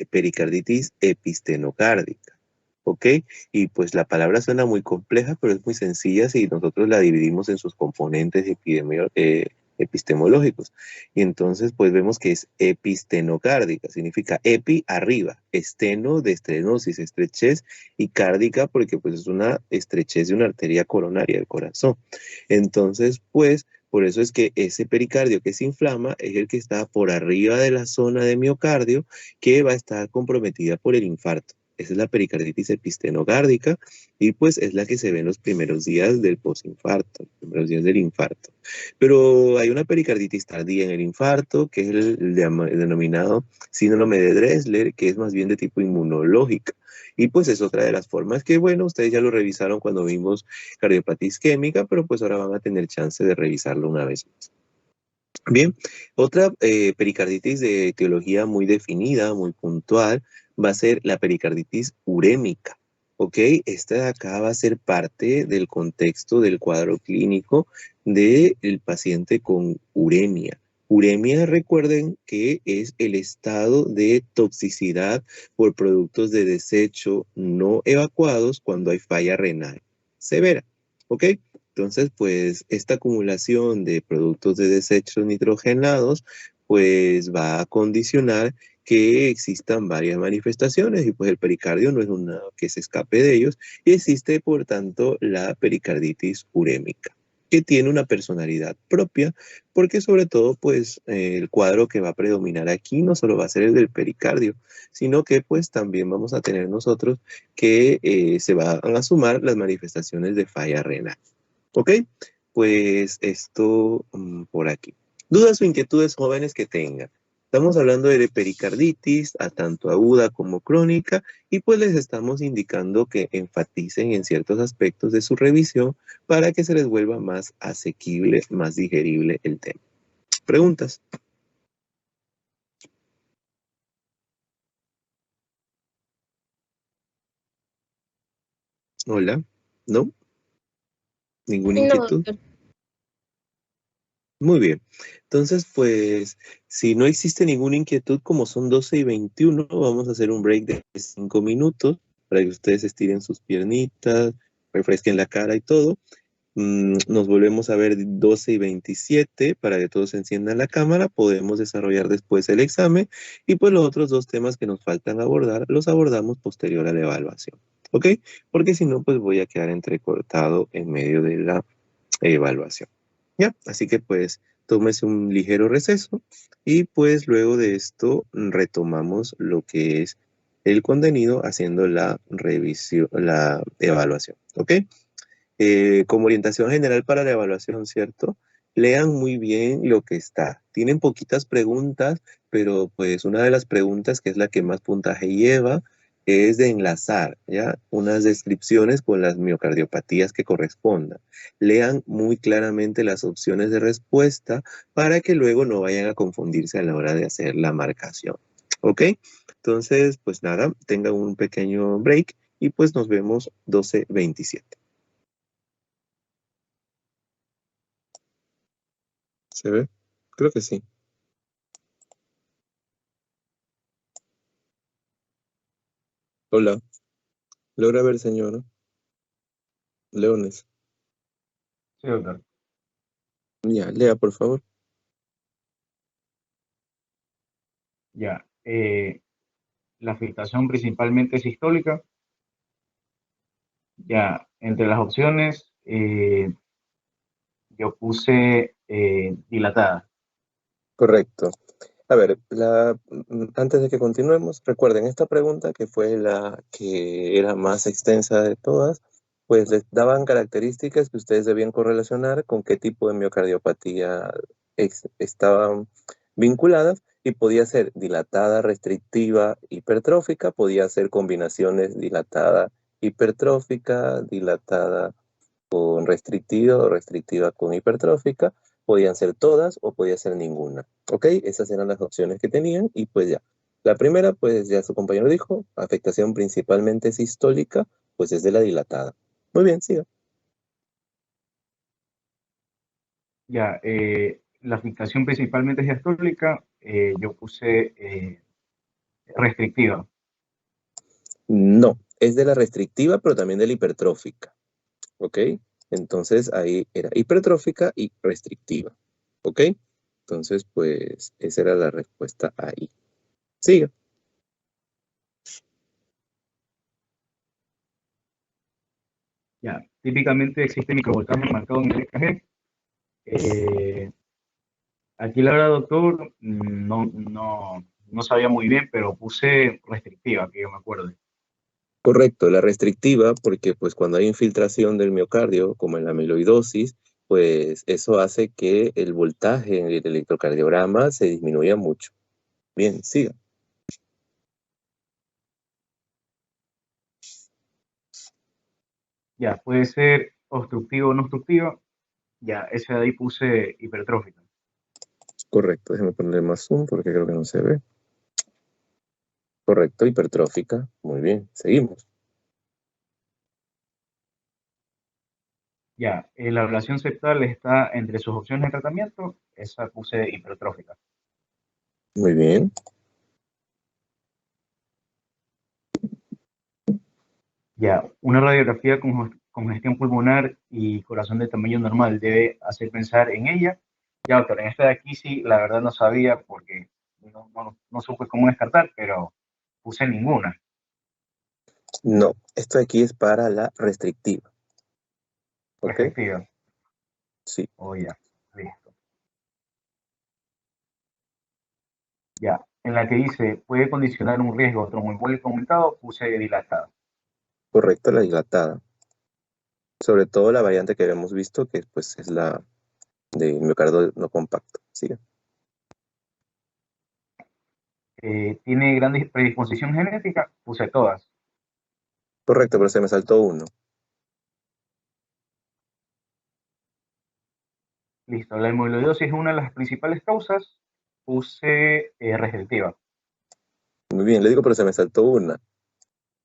pericarditis epistenocárdica, ¿ok? Y pues la palabra suena muy compleja, pero es muy sencilla si nosotros la dividimos en sus componentes epistemológicos. Y entonces pues vemos que es epistenocárdica, significa epi, arriba, esteno de estenosis, estrechez, y cárdica porque pues es una estrechez de una arteria coronaria del corazón. Entonces pues por eso es que ese pericardio que se inflama es el que está por arriba de la zona de miocardio, que va a estar comprometida por el infarto. Esa es la pericarditis epistenocárdica, y pues es la que se ve en los primeros días del posinfarto, los primeros días del infarto. Pero hay una pericarditis tardía en el infarto, que es el denominado síndrome de Dressler, que es más bien de tipo inmunológica. Y pues es otra de las formas que, bueno, ustedes ya lo revisaron cuando vimos cardiopatía isquémica, pero pues ahora van a tener chance de revisarlo una vez más. Bien, otra pericarditis de etiología muy definida, muy puntual, va a ser la pericarditis urémica. ¿Ok? Esta de acá va a ser parte del contexto del cuadro clínico del paciente con uremia. Uremia, recuerden que es el estado de toxicidad por productos de desecho no evacuados cuando hay falla renal severa. ¿Ok? Entonces, pues esta acumulación de productos de desechos nitrogenados, pues va a condicionar que existan varias manifestaciones, y pues el pericardio no es una que se escape de ellos, y existe por tanto la pericarditis urémica, que tiene una personalidad propia, porque sobre todo pues el cuadro que va a predominar aquí no solo va a ser el del pericardio, sino que pues también vamos a tener nosotros que se van a sumar las manifestaciones de falla renal. ¿Ok? Pues esto por aquí. ¿Dudas o inquietudes jóvenes que tengan? Estamos hablando de pericarditis, a tanto aguda como crónica, y pues les estamos indicando que enfaticen en ciertos aspectos de su revisión para que se les vuelva más asequible, más digerible el tema. ¿Preguntas? Hola, ¿no? ¿Ninguna No, inquietud? doctor. Muy bien. Entonces, pues, si no existe ninguna inquietud, como son 12:21, vamos a hacer un break de 5 minutos para que ustedes estiren sus piernitas, refresquen la cara y todo. Nos volvemos a ver 12:27 para que todos enciendan la cámara. Podemos desarrollar después el examen, y pues los otros dos temas que nos faltan abordar los abordamos posterior a la evaluación. ¿ok? Porque si no, pues voy a quedar entrecortado en medio de la evaluación. ¿Ya? Así que pues tómese un ligero receso y pues luego de esto retomamos lo que es el contenido haciendo la revisión, la evaluación, ¿ok? Como orientación general para la evaluación, ¿cierto? Lean muy bien lo que está. Tienen poquitas preguntas, pero pues una de las preguntas que es la que más puntaje lleva es de enlazar, ¿ya? Unas descripciones con las miocardiopatías que correspondan. Lean muy claramente las opciones de respuesta para que luego no vayan a confundirse a la hora de hacer la marcación, ¿ok? Entonces, pues nada, tengan un pequeño break y pues nos vemos 12:27. ¿Se ve? Creo que sí. Hola. ¿Logra ver, señor Leones? Sí, doctor. Ya, lea, por favor. Ya. La filtración principalmente sistólica. Ya, entre las opciones, yo puse dilatada. Correcto. A ver, antes de que continuemos, recuerden esta pregunta que fue la que era más extensa de todas, pues les daban características que ustedes debían correlacionar con qué tipo de miocardiopatía estaban vinculadas y podía ser dilatada, restrictiva, hipertrófica, podía ser combinaciones dilatada, hipertrófica, dilatada con restrictiva o restrictiva con hipertrófica. Podían ser todas o podía ser ninguna. ¿Ok? Esas eran las opciones que tenían y pues ya. La primera, pues ya su compañero dijo, afectación principalmente sistólica, pues es de la dilatada. Muy bien, siga. Ya, la filtración principalmente diastólica, yo puse restrictiva. No, es de la restrictiva, pero también de la hipertrófica. ¿Ok? Entonces ahí era hipertrófica y restrictiva. ¿Ok? Entonces, pues esa era la respuesta ahí. Siga. Ya, típicamente existe microvoltaje marcado en el EKG. Aquí la verdad, doctor, no sabía muy bien, pero puse restrictiva, que yo me acuerdo. Correcto, la restrictiva, porque pues cuando hay infiltración del miocardio, como en la amiloidosis, pues eso hace que el voltaje en el electrocardiograma se disminuya mucho. Bien, siga. Ya, puede ser obstructivo o no obstructivo. Ya, ese de ahí puse hipertrófica. Correcto, déjeme ponerle más zoom porque creo que no se ve. Correcto, hipertrófica. Muy bien, seguimos. Ya, la ablación septal está entre sus opciones de tratamiento. Esa puse hipertrófica. Muy bien. Ya, una radiografía con congestión pulmonar y corazón de tamaño normal debe hacer pensar en ella. Ya, doctor, en esta de aquí sí, la verdad no sabía porque no supe cómo descartar, pero puse ninguna. No, esto aquí es para la restrictiva. ¿Ok? Restrictiva. Sí, Oh, ya, listo. Ya, en la que dice puede condicionar un riesgo tromboembólico aumentado, puse dilatada. correcto, la dilatada. Sobre todo la variante que habíamos visto, que pues es la de miocardio no compacto. Siga. Tiene gran predisposición genética, puse todas. Correcto, pero se me saltó uno. Listo, la amiloidosis es una de las principales causas, puse restrictiva. Muy bien, le digo, pero se me saltó una.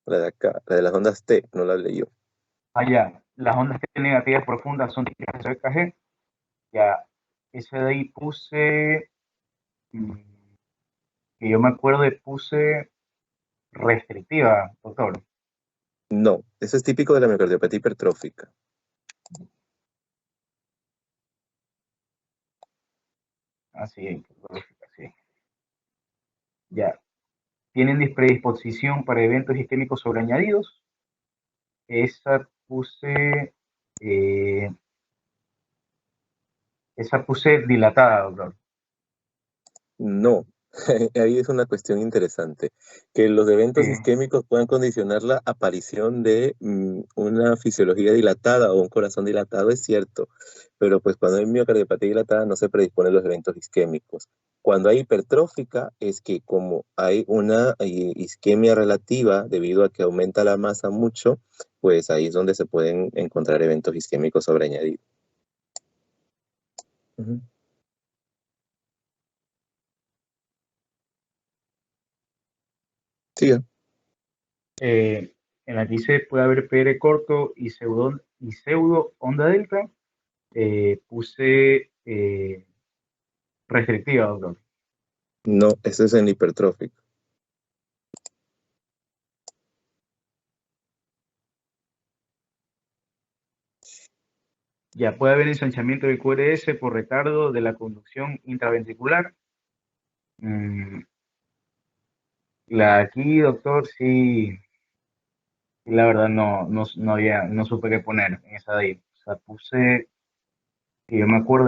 La de acá, la de las ondas T, no la leí yo. Allá, las ondas T negativas profundas son típicas de EKG. Ya, ese de ahí puse, mm, que yo me acuerdo de puse restrictiva, doctor. No, eso es típico de la miocardiopatía hipertrófica. Así es, así. Ya, tienen predisposición para eventos isquémicos sobreañadidos. esa puse, eh, esa puse dilatada, doctor. No, ahí es una cuestión interesante. Que los eventos Sí. isquémicos puedan condicionar la aparición de una fisiología dilatada o un corazón dilatado es cierto, pero pues cuando hay miocardiopatía dilatada no se predisponen los eventos isquémicos. Cuando hay hipertrófica es que como hay una isquemia relativa debido a que aumenta la masa mucho, pues ahí es donde se pueden encontrar eventos isquémicos sobreañadidos. Ujú. Siga. En la que dice puede haber PR corto y pseudo onda delta, puse restrictiva, doctor. No, eso es en hipertrófico. Ya puede haber ensanchamiento del QRS por retardo de la conducción intraventricular. La aquí, doctor, sí, la verdad no supe qué poner en esa de ahí. O sea, puse, que yo me acuerdo,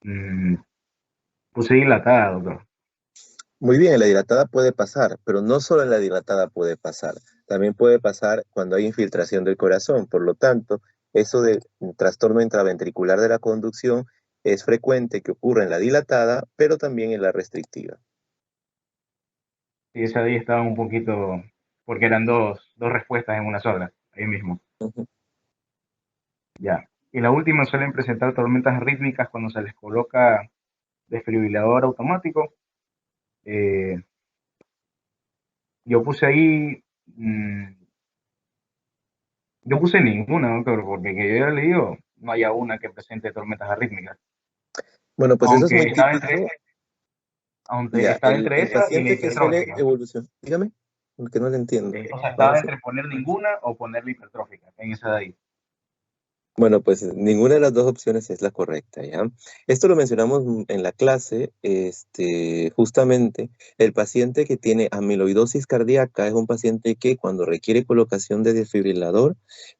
mm, puse dilatada, doctor. Muy bien, en la dilatada puede pasar, pero no solo en la dilatada puede pasar, también puede pasar cuando hay infiltración del corazón. Por lo tanto, eso del trastorno intraventricular de la conducción es frecuente que ocurra en la dilatada, pero también en la restrictiva. Y esa de ahí estaba un poquito, porque eran dos respuestas en una sola, ahí mismo. Ujú. Ya. Y la última suelen presentar tormentas rítmicas cuando se les coloca desfibrilador automático. Eh, yo puse ahí, yo puse ninguna, doctor, porque que yo haya leído, no haya una que presente tormentas arrítmicas. Bueno, pues eso es Aunque muy estaba típico. entre, aunque Ya, estaba entre el esa y la paciente que suele hipertrófica. evolucionar, dígame, porque no le entiendo. O sea, Ahora estaba sí. entre poner ninguna o poner la hipertrófica, en esa de ahí. Bueno, pues ninguna de las dos opciones es la correcta, ¿ya? Esto lo mencionamos en la clase, justamente el paciente que tiene amiloidosis cardíaca es un paciente que cuando requiere colocación de desfibrilador,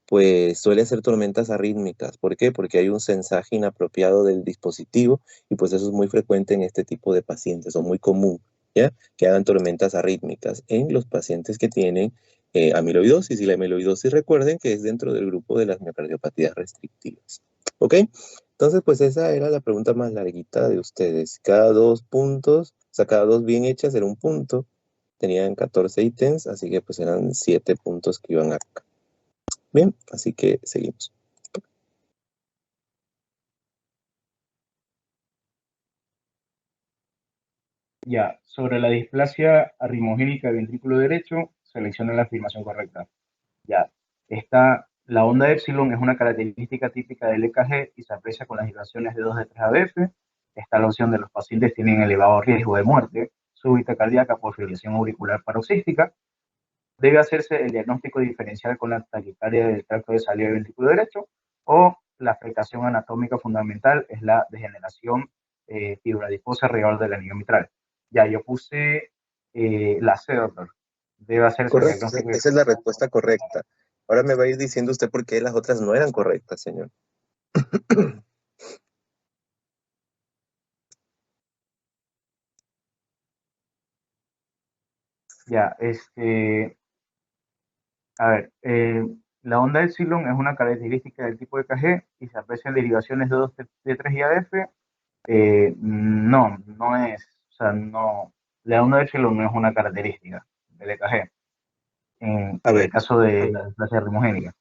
pues suele hacer tormentas arrítmicas. ¿Por qué? Porque hay un sensaje inapropiado del dispositivo y pues eso es muy frecuente en este tipo de pacientes, o muy común, ¿ya? Que hagan tormentas arrítmicas en los pacientes que tienen amiloidosis, y la amiloidosis recuerden que es dentro del grupo de las miocardiopatías restrictivas. ¿Ok? Entonces, pues esa era la pregunta más larguita de ustedes. Cada 2 puntos, o sea, cada dos bien hechas era un punto. Tenían 14 ítems, así que pues eran 7 puntos que iban acá. Bien, así que seguimos. Ya, sobre la displasia arritmogénica del ventrículo derecho, selecciona la afirmación correcta. Ya, la onda epsilon es una característica típica del EKG y se aprecia con las dilataciones de 2 de 3 ABF. Está la opción de los pacientes tienen elevado riesgo de muerte súbita cardíaca por fibrilación auricular paroxística. Debe hacerse el diagnóstico diferencial con la taquicardia del tracto de salida del ventrículo derecho, o la afectación anatómica fundamental es la degeneración fibrodifusa alrededor del anillo mitral. Ya, yo puse la C, doctor. Debe hacerse el Correcto, diagnóstico esa es la diferencial. respuesta correcta. Ahora me va a ir diciendo usted por qué las otras no eran correctas, señor. Ya, a ver, la onda epsilon es una característica del tipo de EKG y se aprecian derivaciones de 2 de 3 IAF. No es, o sea, no, la onda epsilon no es una característica del EKG A en ver, el caso de la displasia arritmogénica.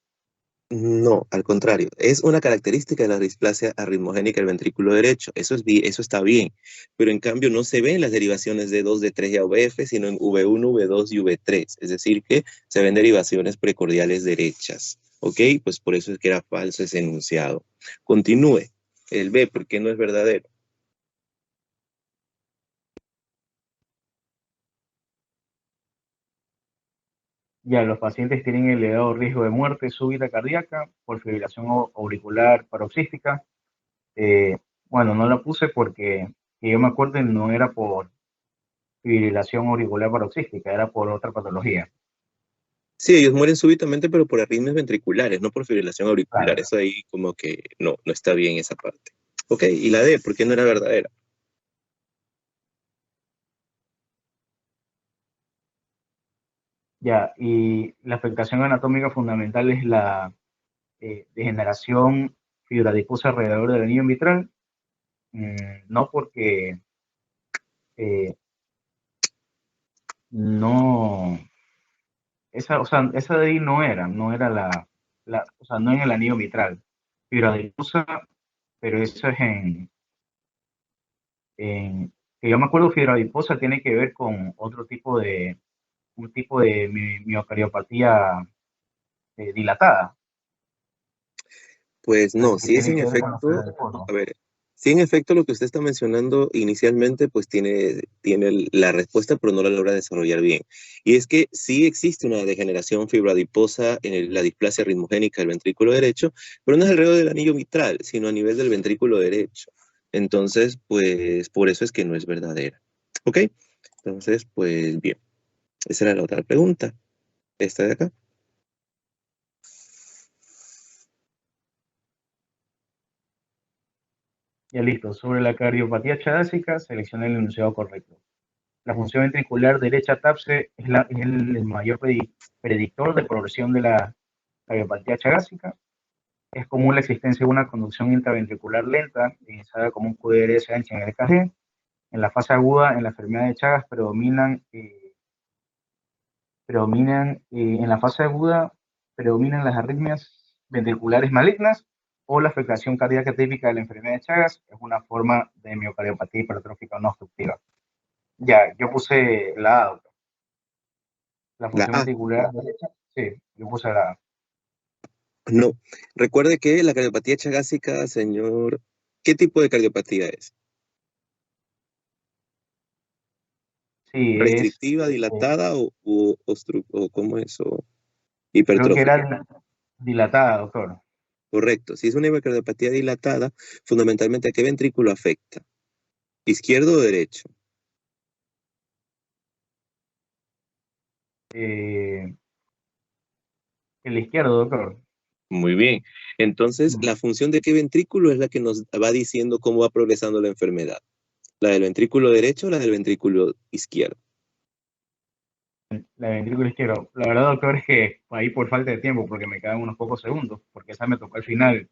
no, al contrario, es una característica de la displasia arritmogénica del ventrículo derecho. Eso, eso está bien, pero en cambio no se ven las derivaciones de 2 de 3 y AVF, sino en V1, V2 y V3. Es decir, que se ven derivaciones precordiales derechas. ¿Ok? Pues por eso es que era falso ese enunciado. Continúe. El B, ¿por qué no es verdadero? Ya, los pacientes tienen elevado riesgo de muerte súbita cardíaca por fibrilación auricular paroxística. Bueno, no la puse porque, que yo me acuerdo, no era fibrilación auricular paroxística, era por otra patología. Sí, ellos mueren súbitamente, pero por arritmias ventriculares, no por fibrilación auricular. Claro. Eso ahí como que no está bien esa parte. Ok, y la D, ¿por qué no era verdadera? Ya, y la afectación anatómica fundamental es la degeneración fibradifusa alrededor del anillo mitral, no porque no, esa de ahí no era o sea, no en el anillo mitral, fibradifusa, pero eso es que yo me acuerdo, fibra adiposa tiene que ver con un tipo de miocardiopatía dilatada, Pues no, que si es tiene en que ver con los efecto, fibroadiposos. a ver, si en efecto lo que usted está mencionando inicialmente, pues tiene la respuesta, pero no la logra desarrollar bien. Y es que sí existe una degeneración fibradiposa en la displasia ritmogénica del ventrículo derecho, pero no es alrededor del anillo mitral, sino a nivel del ventrículo derecho. Entonces, pues por eso es que no es verdadera. ¿Ok? Entonces, pues bien, esa era la otra pregunta. Esta de acá. Ya listo. Sobre la cardiopatía chagásica, seleccione el enunciado correcto. La función ventricular derecha TAPSE es el mayor predictor de progresión de la cardiopatía chagásica. Es común la existencia de una conducción intraventricular lenta, iniciada como un QRS ancha en el EKG. En la fase aguda, en la enfermedad de Chagas, en la fase aguda predominan las arritmias ventriculares malignas o la afectación cardíaca típica de la enfermedad de Chagas es una forma de miocardiopatía hipertrófica no obstructiva. Ya, yo puse la A, doctor. La La función A. ventricular derecha, sí, yo puse la A. No. Recuerde que la cardiopatía chagásica, señor, ¿qué tipo de cardiopatía es? Sí, ¿Restrictiva, dilatada o cómo es? ¿O creo que era hipertrófica? dilatada, doctor. Correcto. Si es una cardiopatía dilatada, fundamentalmente, ¿a qué ventrículo afecta? ¿Izquierdo o derecho? Eh, el izquierdo, doctor. Muy bien. Entonces, Mm. la función de qué ventrículo es la que nos va diciendo cómo va progresando la enfermedad. ¿La del ventrículo derecho o la del ventrículo izquierdo? La ventrículo izquierdo. La verdad, doctor, es que ahí por falta de tiempo, porque me quedan unos pocos segundos, porque esa me tocó al final.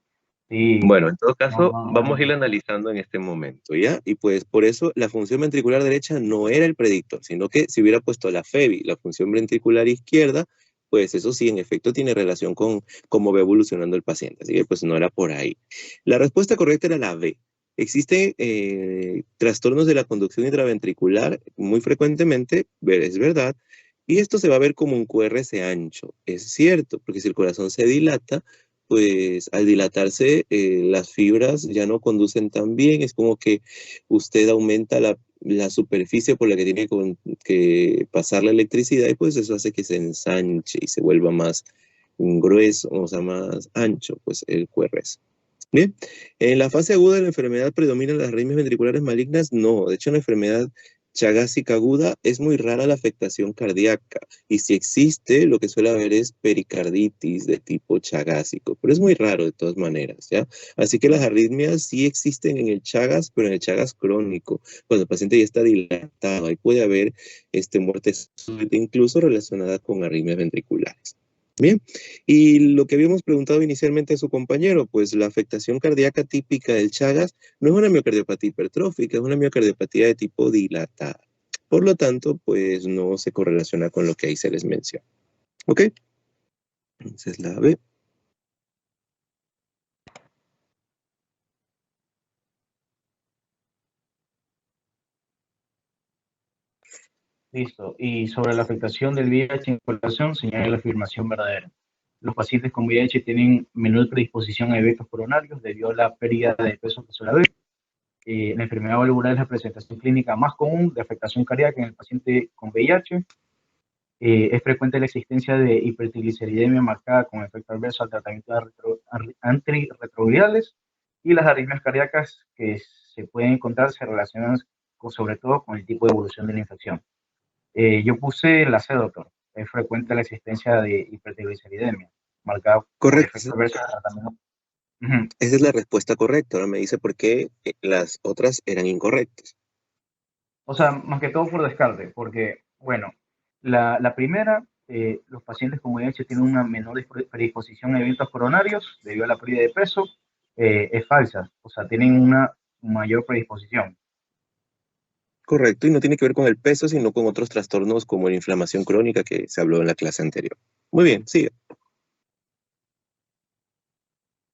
Sí, Bueno, en todo no, caso, no, vamos a ir no. analizando en este momento, ¿ya? Y pues por eso la función ventricular derecha no era el predictor, sino que si hubiera puesto la FEBI, la función ventricular izquierda, pues eso sí, en efecto, tiene relación con cómo va evolucionando el paciente. Así que pues no era por ahí. La respuesta correcta era la B. Existen trastornos de la conducción intraventricular muy frecuentemente, es verdad, y esto se va a ver como un QRS ancho. Es cierto, porque si el corazón se dilata, pues al dilatarse las fibras ya no conducen tan bien, es como que usted aumenta la superficie por la que tiene que pasar la electricidad y pues eso hace que se ensanche y se vuelva más grueso, o sea, más ancho, pues el QRS. Bien, en la fase aguda de la enfermedad predominan las arritmias ventriculares malignas, no, de hecho en la enfermedad chagásica aguda es muy rara la afectación cardíaca y si existe lo que suele haber es pericarditis de tipo chagásico, pero es muy raro de todas maneras, ¿ya? Así que las arritmias sí existen en el Chagas, pero en el Chagas crónico, cuando el paciente ya está dilatado, ahí puede haber muerte súbita incluso relacionada con arritmias ventriculares. Bien, y lo que habíamos preguntado inicialmente a su compañero, pues la afectación cardíaca típica del Chagas no es una miocardiopatía hipertrófica, es una miocardiopatía de tipo dilatada. Por lo tanto, pues no se correlaciona con lo que ahí se les menciona. ¿Ok? Entonces la B. Listo. Y sobre la afectación del VIH en población, señala la afirmación verdadera. Los pacientes con VIH tienen menor predisposición a eventos coronarios debido a la pérdida de peso que suele haber. La enfermedad valvular es la presentación clínica más común de afectación cardíaca en el paciente con VIH. Es frecuente la existencia de hipertrigliceridemia marcada con efecto adverso al tratamiento de antirretrovirales y las arritmias cardíacas que se pueden encontrar se relacionan sobre todo con el tipo de evolución de la infección. Yo puse la C, doctor. Es frecuente la existencia de hipertrigliceridemia, marcada por Correcto, efectos adversos del tratamiento. Ujú. esa es la respuesta correcta. Ahora me dice por qué las otras eran incorrectas. O sea, más que todo por descarte, porque, bueno, la primera, los pacientes con VIH tienen una menor predisposición a eventos coronarios debido a la pérdida de peso, es falsa. O sea, tienen una mayor predisposición. Correcto, y no tiene que ver con el peso, sino con otros trastornos como la inflamación crónica que se habló en la clase anterior. Muy bien, sigue.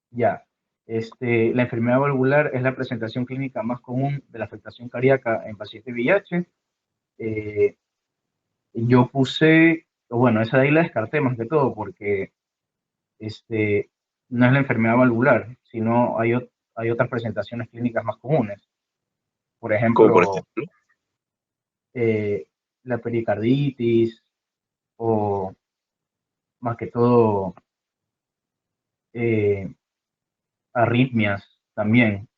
Ya. La enfermedad valvular es la presentación clínica más común de la afectación cardíaca en pacientes VIH. Eh, yo puse, bueno, esa de ahí la descarté más que todo porque este, no es la enfermedad valvular, sino hay otras presentaciones clínicas más comunes. Por Como por ejemplo, ejemplo. eh, la pericarditis o más que todo eh, arritmias también,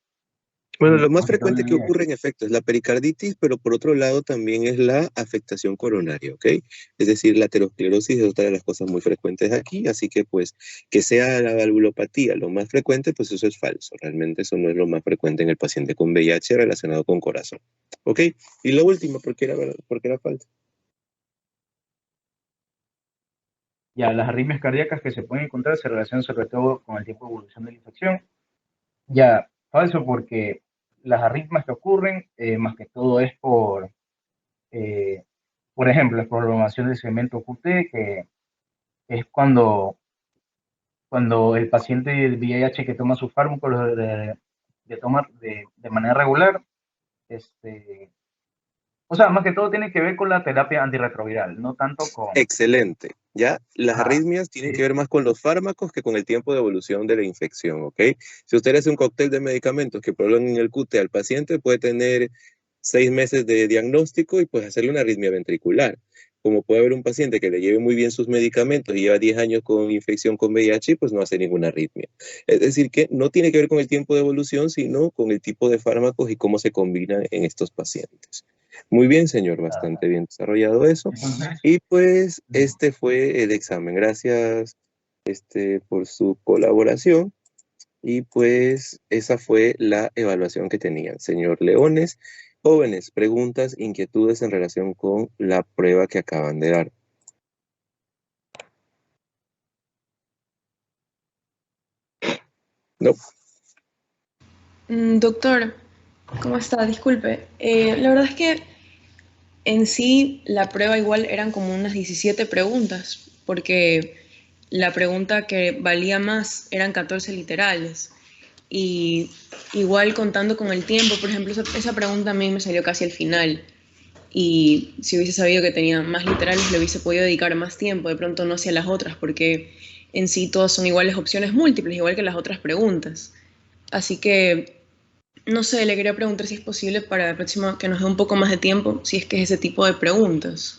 Bueno, lo más más que todo en frecuente el que VIH. ocurre en efecto es la pericarditis, pero por otro lado también es la afectación coronaria, ¿ok? Es decir, la aterosclerosis es otra de las cosas muy frecuentes aquí, así que pues que sea la valvulopatía lo más frecuente, pues eso es falso. Realmente eso no es lo más frecuente en el paciente con VIH relacionado con corazón, ¿ok? Y lo último, ¿por qué era falso? Ya, las arritmias cardíacas que se pueden encontrar se relacionan sobre todo con el tiempo de evolución de la infección. Ya, falso porque las arritmias que ocurren, más que todo es eh, por ejemplo, la prolongación del segmento QT, que es cuando el paciente de VIH que toma sus fármacos de manera regular, este, o sea, más que todo tiene que ver con la terapia antirretroviral, no tanto con... Excelente, ¿ya? Las Ajá, arritmias tienen que sí, ver más con los fármacos que con el tiempo de evolución de la infección, ¿ok? Si usted hace un cóctel de medicamentos que prolonguen el QT al paciente, puede tener 6 meses de diagnóstico y pues hacerle una arritmia ventricular. Como puede haber un paciente que le lleve muy bien sus medicamentos y lleva 10 años con infección con VIH, pues no hace ninguna arritmia. Es decir, que no tiene que ver con el tiempo de evolución, sino con el tipo de fármacos y cómo se combinan en estos pacientes. Muy bien, señor, bastante bien desarrollado eso. entonces, Y pues este fue el examen. Gracias por su colaboración. Y pues esa fue la evaluación que tenían. Señor Leones, jóvenes, preguntas, inquietudes en relación con la prueba que acaban de dar. No. Doctor, ¿cómo está? Disculpe. La verdad es que en sí la prueba igual eran como unas 17 preguntas, porque la pregunta que valía más eran 14 literales. Y igual contando con el tiempo, por ejemplo, esa pregunta a mí me salió casi al final. Y si hubiese sabido que tenía más literales, le hubiese podido dedicar más tiempo, de pronto no hacia las otras, porque en sí todas son iguales opciones múltiples, igual que las otras preguntas. Así que, no sé, le quería preguntar si es posible para la próxima que nos dé un poco más de tiempo, si es que es ese tipo de preguntas.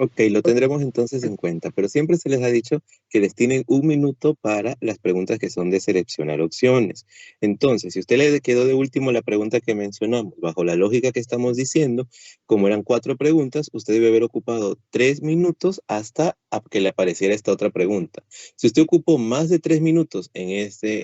Ok, lo tendremos entonces en cuenta, pero siempre se les ha dicho que destinen 1 minuto para las preguntas que son de seleccionar opciones. Entonces, si usted le quedó de último la pregunta que mencionamos, bajo la lógica que estamos diciendo, como eran 4 preguntas, usted debe haber ocupado 3 minutos hasta a que le apareciera esta otra pregunta. Si usted ocupó más de 3 minutos en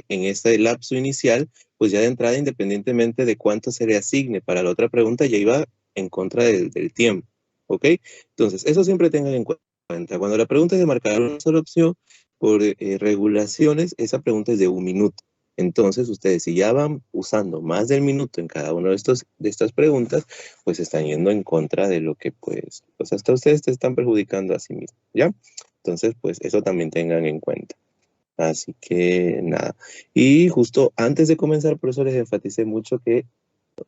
este lapso inicial, pues ya de entrada, independientemente de cuánto se le asigne para la otra pregunta, ya iba en contra del tiempo. ¿Ok? Entonces, eso siempre tengan en cuenta. Cuando la pregunta es de marcar una sola opción, por regulaciones, esa pregunta es de 1 minuto. Entonces, ustedes si ya van usando más del minuto en cada una de estas preguntas, pues están yendo en contra de lo que, pues hasta ustedes te están perjudicando a sí mismos, ¿ya? Entonces, pues eso también tengan en cuenta. Así que nada. Y justo antes de comenzar, por eso les enfaticé mucho que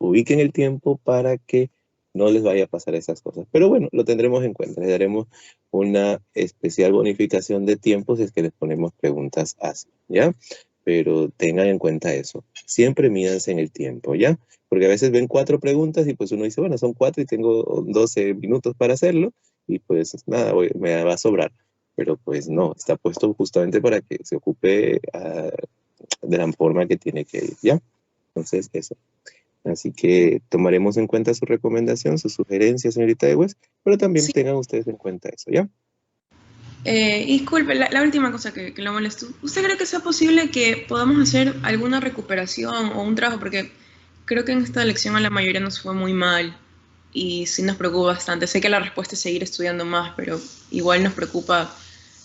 ubiquen el tiempo para que no les vaya a pasar esas cosas. Pero bueno, lo tendremos en cuenta. Les daremos una especial bonificación de tiempo si es que les ponemos preguntas así, ¿ya? Pero tengan en cuenta eso. Siempre mídanse en el tiempo, ¿ya? Porque a veces ven 4 preguntas y pues uno dice, bueno, son 4 y tengo 12 minutos para hacerlo y pues nada, me va a sobrar. Pero pues no, está puesto justamente para que se ocupe de la forma que tiene que ir, ¿ya? Entonces, eso. Así que tomaremos en cuenta su recomendación, su sugerencia, señorita Ewes, pero también Sí. tengan ustedes en cuenta eso, ¿ya? Disculpe, la última cosa que lo molesto. ¿Usted cree que sea posible que podamos hacer alguna recuperación o un trabajo? Porque creo que en esta lección a la mayoría nos fue muy mal y sí nos preocupa bastante. Sé que la respuesta es seguir estudiando más, pero igual nos preocupa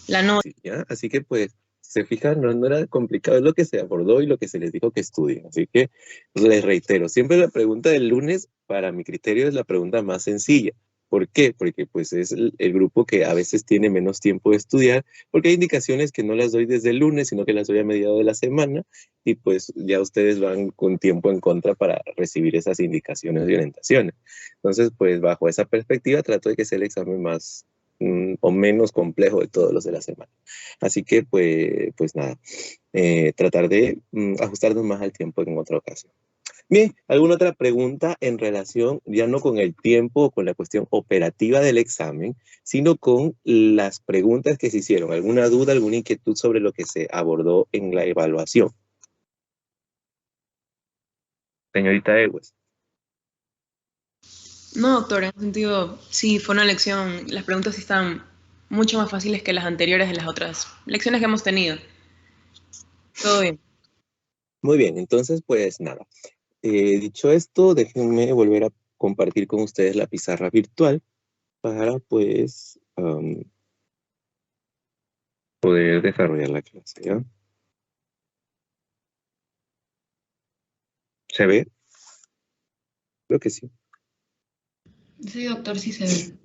la nota. Sí, ¿ya? Así que pues, si se fijan, no era complicado, es lo que se abordó y lo que se les dijo que estudien. Así que les reitero, siempre la pregunta del lunes, para mi criterio, es la pregunta más sencilla. ¿Por qué? Porque pues es el grupo que a veces tiene menos tiempo de estudiar, porque hay indicaciones que no las doy desde el lunes, sino que las doy a mediados de la semana, y pues ya ustedes van con tiempo en contra para recibir esas indicaciones y orientaciones. Entonces, pues bajo esa perspectiva, trato de que sea el examen más o menos complejo de todos los de la semana. Así que, pues nada, tratar de ajustarnos más al tiempo en otra ocasión. Bien, ¿alguna otra pregunta en relación, ya no con el tiempo o con la cuestión operativa del examen, sino con las preguntas que se hicieron? ¿Alguna duda, alguna inquietud sobre lo que se abordó en la evaluación? Señorita Ewes. No, doctor, en ese sentido, sí, fue una lección. Las preguntas sí están mucho más fáciles que las anteriores de las otras lecciones que hemos tenido. Todo bien. Muy bien, entonces, pues nada. Dicho esto, déjenme volver a compartir con ustedes la pizarra virtual para, pues, poder desarrollar la clase, ¿ya? ¿Se ve? Creo que sí. Sí, doctor, sí se ve.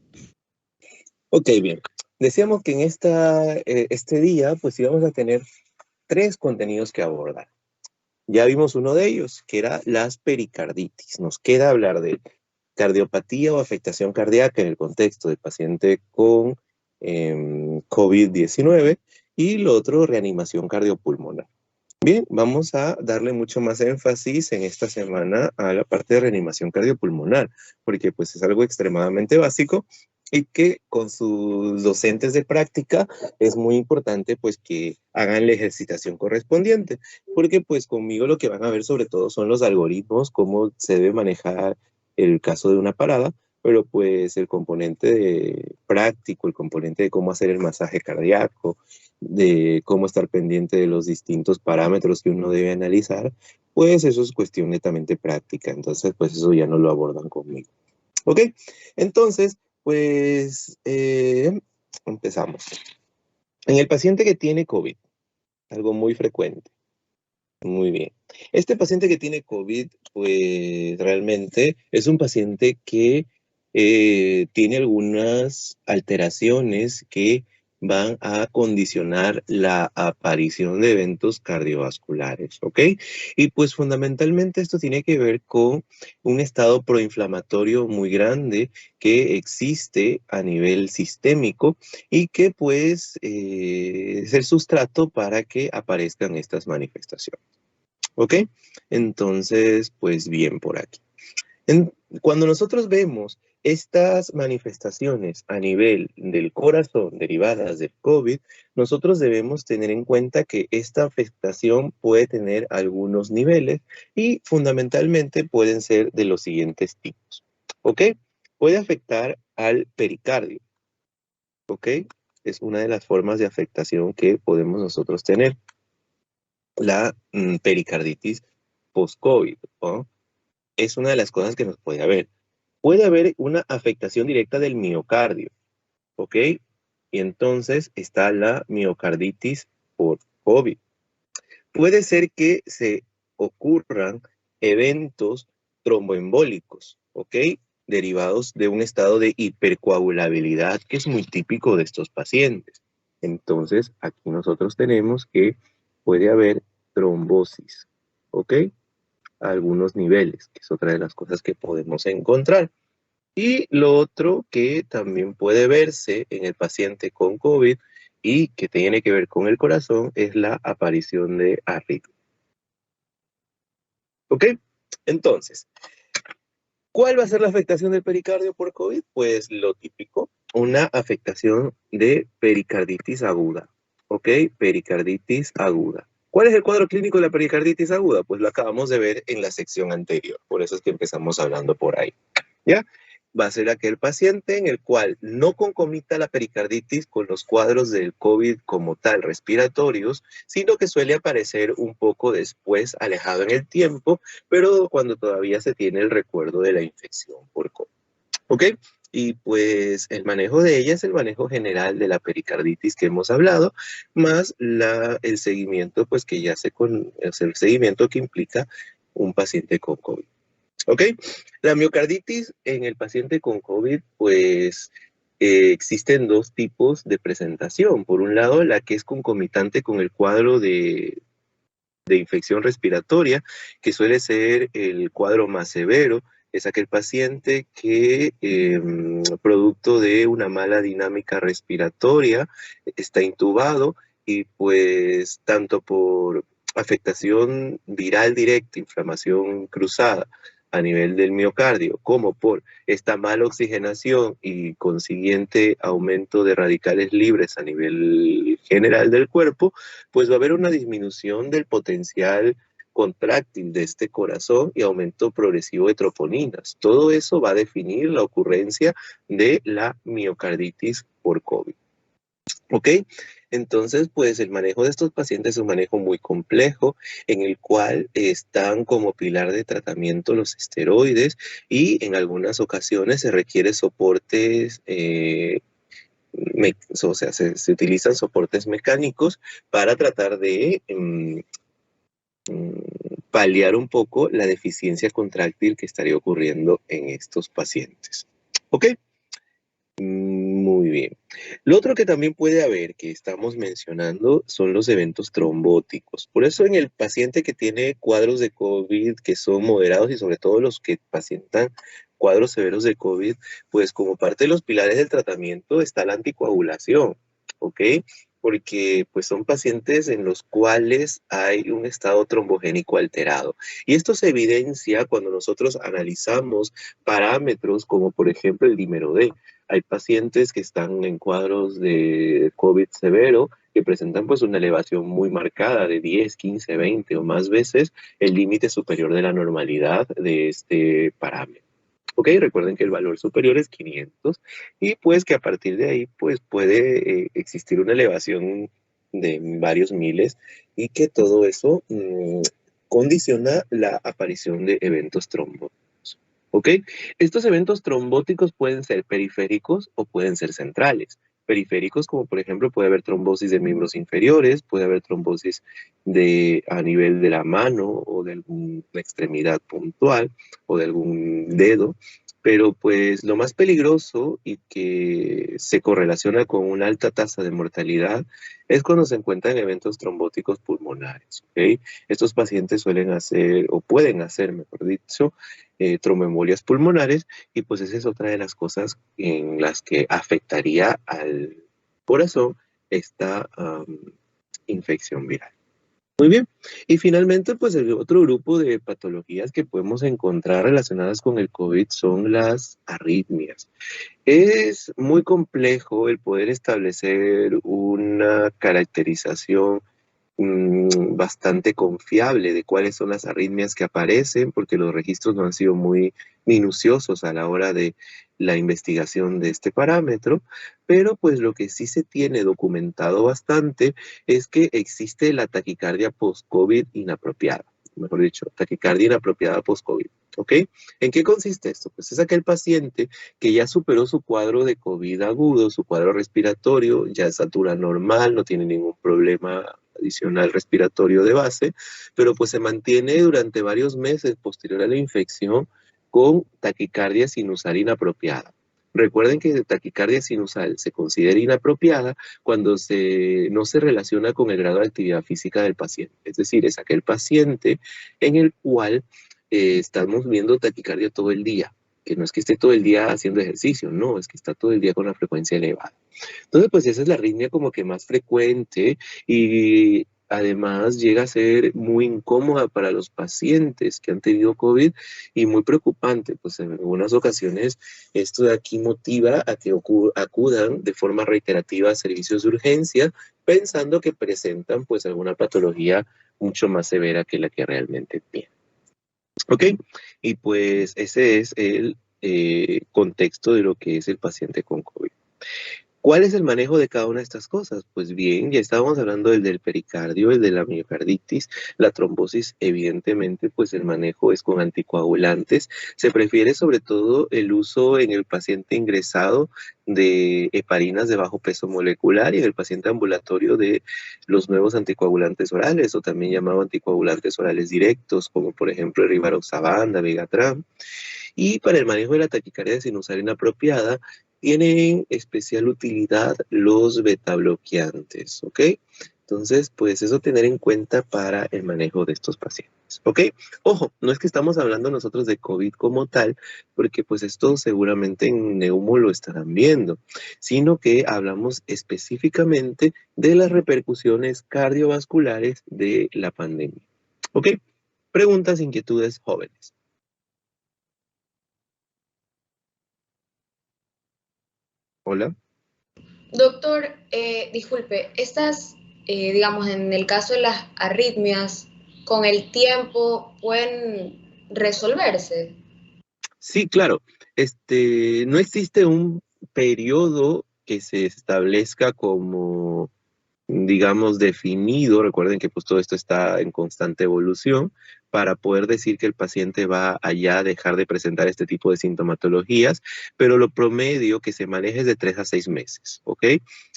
Ok, bien. Decíamos que en este día, pues íbamos a tener 3 contenidos que abordar. Ya vimos uno de ellos, que era las pericarditis. Nos queda hablar de cardiopatía o afectación cardíaca en el contexto del paciente con COVID-19 y lo otro, reanimación cardiopulmonar. Bien, vamos a darle mucho más énfasis en esta semana a la parte de reanimación cardiopulmonar, porque pues es algo extremadamente básico y que con sus docentes de práctica es muy importante pues que hagan la ejercitación correspondiente, porque pues conmigo lo que van a ver sobre todo son los algoritmos, cómo se debe manejar el caso de una parada, pero pues el componente práctico, el componente de cómo hacer el masaje cardíaco, de cómo estar pendiente de los distintos parámetros que uno debe analizar, pues eso es cuestión netamente práctica. Entonces, pues eso ya no lo abordan conmigo. ¿Ok? Entonces, pues empezamos. En el paciente que tiene COVID, algo muy frecuente. Muy bien. Este paciente que tiene COVID, pues realmente es un paciente que tiene algunas alteraciones que van a condicionar la aparición de eventos cardiovasculares, ¿ok? Y pues fundamentalmente esto tiene que ver con un estado proinflamatorio muy grande que existe a nivel sistémico y que pues es el sustrato para que aparezcan estas manifestaciones. ¿Ok? Entonces, pues bien por aquí. Cuando nosotros vemos estas manifestaciones a nivel del corazón derivadas del COVID, nosotros debemos tener en cuenta que esta afectación puede tener algunos niveles y fundamentalmente pueden ser de los siguientes tipos. ¿Ok? Puede afectar al pericardio. ¿Ok? Es una de las formas de afectación que podemos nosotros tener. La pericarditis post-COVID, ¿no? Es una de las cosas que nos puede haber. Puede haber una afectación directa del miocardio, ¿ok? Y entonces está la miocarditis por COVID. Puede ser que se ocurran eventos tromboembólicos, ¿ok? Derivados de un estado de hipercoagulabilidad que es muy típico de estos pacientes. Entonces, aquí nosotros tenemos que puede haber trombosis, ¿ok? A algunos niveles, que es otra de las cosas que podemos encontrar. Y lo otro que también puede verse en el paciente con COVID y que tiene que ver con el corazón es la aparición de arritmia. ¿Ok? Entonces, ¿cuál va a ser la afectación del pericardio por COVID? Pues lo típico, una afectación de pericarditis aguda. ¿Ok? Pericarditis aguda. ¿Cuál es el cuadro clínico de la pericarditis aguda? Pues lo acabamos de ver en la sección anterior, por eso es que empezamos hablando por ahí, ¿ya? Va a ser aquel paciente en el cual no concomita la pericarditis con los cuadros del COVID como tal respiratorios, sino que suele aparecer un poco después, alejado en el tiempo, pero cuando todavía se tiene el recuerdo de la infección por COVID. ¿Ok? Y pues el manejo de ella es el manejo general de la pericarditis que hemos hablado, más el seguimiento, pues que ya es el seguimiento que implica un paciente con COVID. ¿Ok? La miocarditis en el paciente con COVID, pues existen dos tipos de presentación. Por un lado, la que es concomitante con el cuadro de infección respiratoria, que suele ser el cuadro más severo, es aquel paciente que, producto de una mala dinámica respiratoria, está intubado y pues tanto por afectación viral directa, inflamación cruzada a nivel del miocardio, como por esta mala oxigenación y consiguiente aumento de radicales libres a nivel general del cuerpo, pues va a haber una disminución del potencial contráctil de este corazón y aumento progresivo de troponinas. Todo eso va a definir la ocurrencia de la miocarditis por COVID. ¿Ok? Entonces, pues el manejo de estos pacientes es un manejo muy complejo en el cual están como pilar de tratamiento los esteroides y en algunas ocasiones se requiere soportes, o sea, se utilizan soportes mecánicos para tratar de paliar un poco la deficiencia contráctil que estaría ocurriendo en estos pacientes. ¿Ok? Muy bien. Lo otro que también puede haber, que estamos mencionando, son los eventos trombóticos. Por eso en el paciente que tiene cuadros de COVID que son moderados y sobre todo los que pacientan cuadros severos de COVID, pues como parte de los pilares del tratamiento está la anticoagulación, ¿ok? Porque pues son pacientes en los cuales hay un estado trombogénico alterado. Y esto se evidencia cuando nosotros analizamos parámetros como por ejemplo el dímero D. Hay pacientes que están en cuadros de COVID severo que presentan pues una elevación muy marcada de 10, 15, 20 o más veces el límite superior de la normalidad de este parámetro. Ok, recuerden que el valor superior es 500 y pues que a partir de ahí pues puede existir una elevación de varios miles y que todo eso condiciona la aparición de eventos trombóticos. ¿Ok? Estos eventos trombóticos pueden ser periféricos o pueden ser centrales. Periféricos, como por ejemplo, puede haber trombosis de miembros inferiores, puede haber trombosis a nivel de la mano o de alguna extremidad puntual o de algún dedo, pero pues lo más peligroso y que se correlaciona con una alta tasa de mortalidad es cuando se encuentran eventos trombóticos pulmonares. ¿Ok? Estos pacientes suelen hacer, o pueden hacer, mejor dicho, tromboembolias pulmonares y pues esa es otra de las cosas en las que afectaría al corazón esta infección viral. Muy bien. Y finalmente, pues el otro grupo de patologías que podemos encontrar relacionadas con el COVID son las arritmias. Es muy complejo el poder establecer una caracterización bastante confiable de cuáles son las arritmias que aparecen, porque los registros no han sido muy minuciosos a la hora de la investigación de este parámetro, pero pues lo que sí se tiene documentado bastante es que existe la taquicardia post-COVID inapropiada, mejor dicho, taquicardia inapropiada post-COVID. ¿Ok? ¿En qué consiste esto? Pues es aquel paciente que ya superó su cuadro de COVID agudo, su cuadro respiratorio, ya satura normal, no tiene ningún problema adicional respiratorio de base, pero pues se mantiene durante varios meses posterior a la infección con taquicardia sinusal inapropiada. Recuerden que taquicardia sinusal se considera inapropiada cuando no se relaciona con el grado de actividad física del paciente. Es decir, es aquel paciente en el cual estamos viendo taquicardia todo el día, que no es que esté todo el día haciendo ejercicio, no, es que está todo el día con la frecuencia elevada. Entonces, pues esa es la arritmia como que más frecuente y además llega a ser muy incómoda para los pacientes que han tenido COVID y muy preocupante, pues en algunas ocasiones esto de aquí motiva a que acudan de forma reiterativa a servicios de urgencia pensando que presentan pues alguna patología mucho más severa que la que realmente tiene. ¿Ok? Y pues ese es el contexto de lo que es el paciente con COVID. ¿Cuál es el manejo de cada una de estas cosas? Pues bien, ya estábamos hablando del pericardio, el de la miocarditis, la trombosis, evidentemente, pues el manejo es con anticoagulantes. Se prefiere sobre todo el uso en el paciente ingresado de heparinas de bajo peso molecular y en el paciente ambulatorio de los nuevos anticoagulantes orales o también llamados anticoagulantes orales directos, como por ejemplo el rivaroxaban, dabigatran. Y para el manejo de la taquicardia sinusal inapropiada, tienen especial utilidad los betabloqueantes, ¿ok? Entonces, pues eso tener en cuenta para el manejo de estos pacientes, ¿ok? Ojo, no es que estamos hablando nosotros de COVID como tal, porque pues esto seguramente en Neumo lo estarán viendo, sino que hablamos específicamente de las repercusiones cardiovasculares de la pandemia, ¿ok? Preguntas, inquietudes, jóvenes. Hola. Doctor, disculpe, estas, digamos, en el caso de las arritmias, con el tiempo pueden resolverse. Sí, claro. No existe un periodo que se establezca como, digamos, definido. Recuerden que pues todo esto está en constante evolución para poder decir que el paciente va allá a dejar de presentar este tipo de sintomatologías, pero lo promedio que se maneja es de 3 a 6 meses, ¿ok?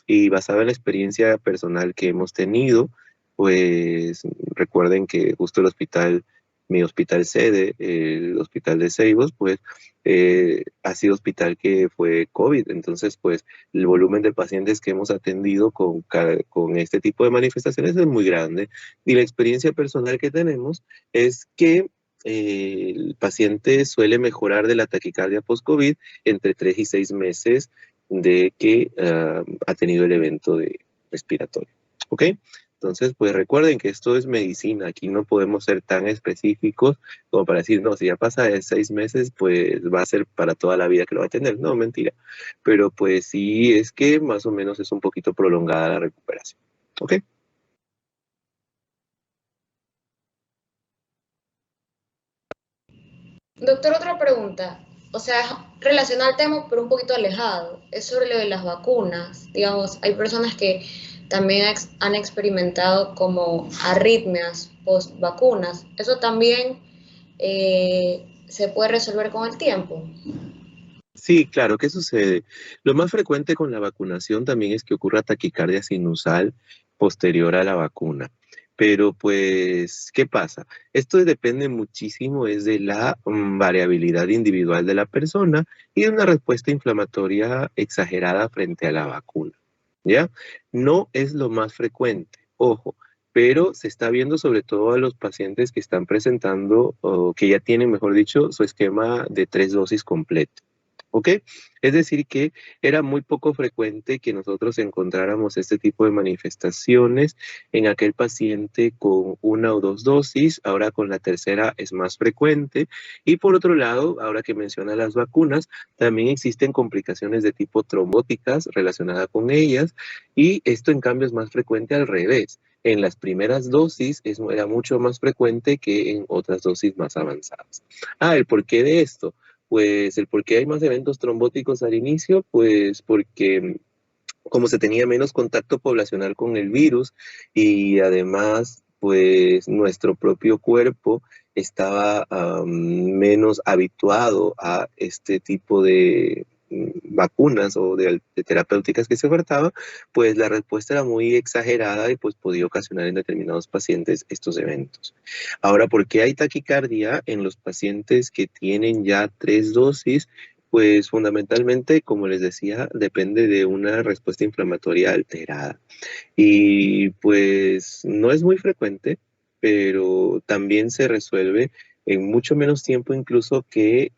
Y basado en la experiencia personal que hemos tenido, pues recuerden que justo el hospital, mi hospital sede, el hospital de Ceibos, pues ha sido hospital que fue COVID, entonces pues el volumen de pacientes que hemos atendido con este tipo de manifestaciones es muy grande y la experiencia personal que tenemos es que el paciente suele mejorar de la taquicardia post-COVID entre 3 y 6 meses de que ha tenido el evento respiratorio. ¿Ok? Entonces, pues recuerden que esto es medicina, aquí no podemos ser tan específicos como para decir, no, si ya pasa de 6 meses, pues va a ser para toda la vida que lo va a tener. No, mentira. Pero pues sí, es que más o menos es un poquito prolongada la recuperación. ¿Ok? Doctor, otra pregunta. O sea, es relacionado al tema, pero un poquito alejado. Es sobre lo de las vacunas. Digamos, hay personas que también han experimentado como arritmias post vacunas. ¿Eso también se puede resolver con el tiempo? Sí, claro, ¿qué sucede? Lo más frecuente con la vacunación también es que ocurra taquicardia sinusal posterior a la vacuna. Pero pues, ¿qué pasa? Esto depende muchísimo es de la variabilidad individual de la persona y de una respuesta inflamatoria exagerada frente a la vacuna, ¿ya? No es lo más frecuente, ojo, pero se está viendo sobre todo a los pacientes que están presentando o que ya tienen, mejor dicho, su esquema de 3 dosis completo. ¿Ok? Es decir, que era muy poco frecuente que nosotros encontráramos este tipo de manifestaciones en aquel paciente con 1 o 2 dosis, ahora con la tercera es más frecuente. Y por otro lado, ahora que menciona las vacunas, también existen complicaciones de tipo trombóticas relacionadas con ellas y esto en cambio es más frecuente al revés. En las primeras dosis era mucho más frecuente que en otras dosis más avanzadas. ¿El porqué de esto? Pues el por qué hay más eventos trombóticos al inicio, pues porque como se tenía menos contacto poblacional con el virus y además pues nuestro propio cuerpo estaba menos habituado a este tipo de vacunas o de terapéuticas que se ofertaba, pues la respuesta era muy exagerada y pues podía ocasionar en determinados pacientes estos eventos. Ahora, ¿por qué hay taquicardia en los pacientes que tienen ya 3 dosis? Pues fundamentalmente, como les decía, depende de una respuesta inflamatoria alterada. Y pues no es muy frecuente, pero también se resuelve en mucho menos tiempo incluso que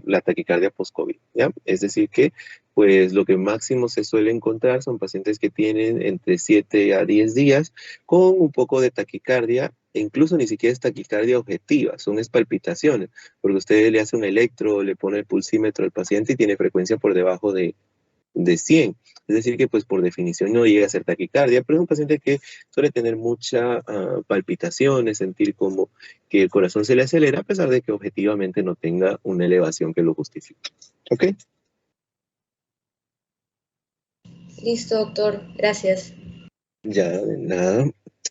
la taquicardia post-COVID, ¿ya? Es decir que pues lo que máximo se suele encontrar son pacientes que tienen entre 7 a 10 días con un poco de taquicardia, e incluso ni siquiera es taquicardia objetiva, son palpitaciones, porque usted le hace un electro, le pone el pulsímetro al paciente y tiene frecuencia por debajo de de 100. Es decir, que pues por definición no llega a ser taquicardia, pero es un paciente que suele tener mucha palpitaciones, sentir como que el corazón se le acelera, a pesar de que objetivamente no tenga una elevación que lo justifique. ¿Ok? Listo, doctor. Gracias. Ya, de nada.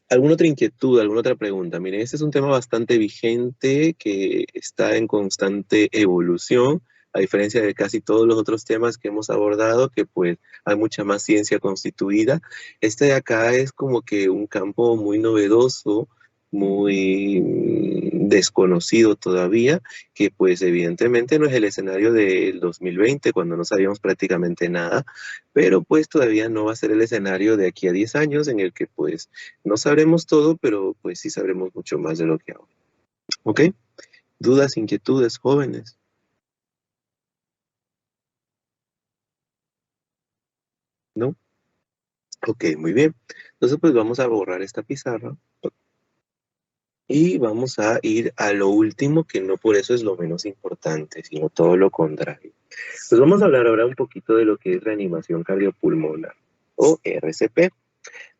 ¿Alguna otra inquietud, alguna otra pregunta? Miren, este es un tema bastante vigente que está en constante evolución, a diferencia de casi todos los otros temas que hemos abordado, que pues hay mucha más ciencia constituida. Este de acá es como que un campo muy novedoso, muy desconocido todavía, que pues evidentemente no es el escenario del 2020, cuando no sabíamos prácticamente nada, pero pues todavía no va a ser el escenario de aquí a 10 años en el que pues no sabremos todo, pero pues sí sabremos mucho más de lo que ahora. ¿Ok? ¿Dudas, inquietudes, jóvenes? ¿No? Ok, muy bien. Entonces pues vamos a borrar esta pizarra y vamos a ir a lo último, que no por eso es lo menos importante, sino todo lo contrario. Pues vamos a hablar ahora un poquito de lo que es reanimación cardiopulmonar o RCP.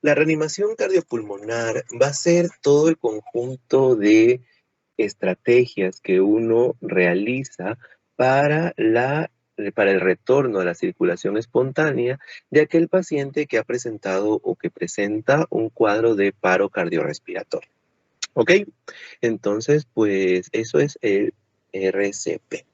La reanimación cardiopulmonar va a ser todo el conjunto de estrategias que uno realiza para para el retorno a la circulación espontánea de aquel paciente que ha presentado o que presenta un cuadro de paro cardiorrespiratorio. ¿Ok? Entonces, pues eso es el RCP.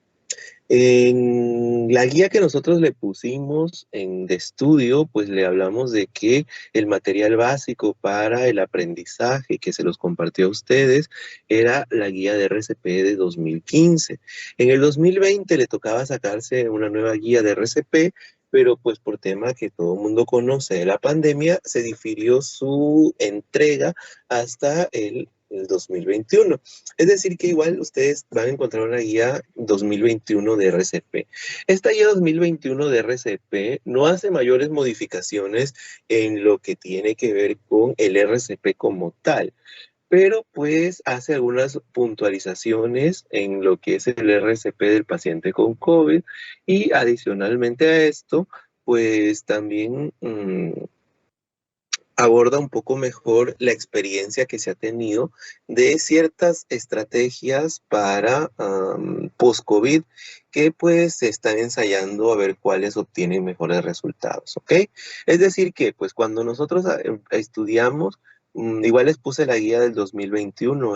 En la guía que nosotros le pusimos de estudio, pues le hablamos de que el material básico para el aprendizaje que se los compartió a ustedes era la guía de RCP de 2015. En el 2020 le tocaba sacarse una nueva guía de RCP, pero pues por tema que todo el mundo conoce de la pandemia, se difirió su entrega hasta el 2021. Es decir, que igual ustedes van a encontrar una guía 2021 de RCP. Esta guía 2021 de RCP no hace mayores modificaciones en lo que tiene que ver con el RCP como tal, pero pues hace algunas puntualizaciones en lo que es el RCP del paciente con COVID y adicionalmente a esto, pues también aborda un poco mejor la experiencia que se ha tenido de ciertas estrategias para post-COVID que pues se están ensayando a ver cuáles obtienen mejores resultados, ¿ok? Es decir que pues cuando nosotros estudiamos, igual les puse la guía del 2021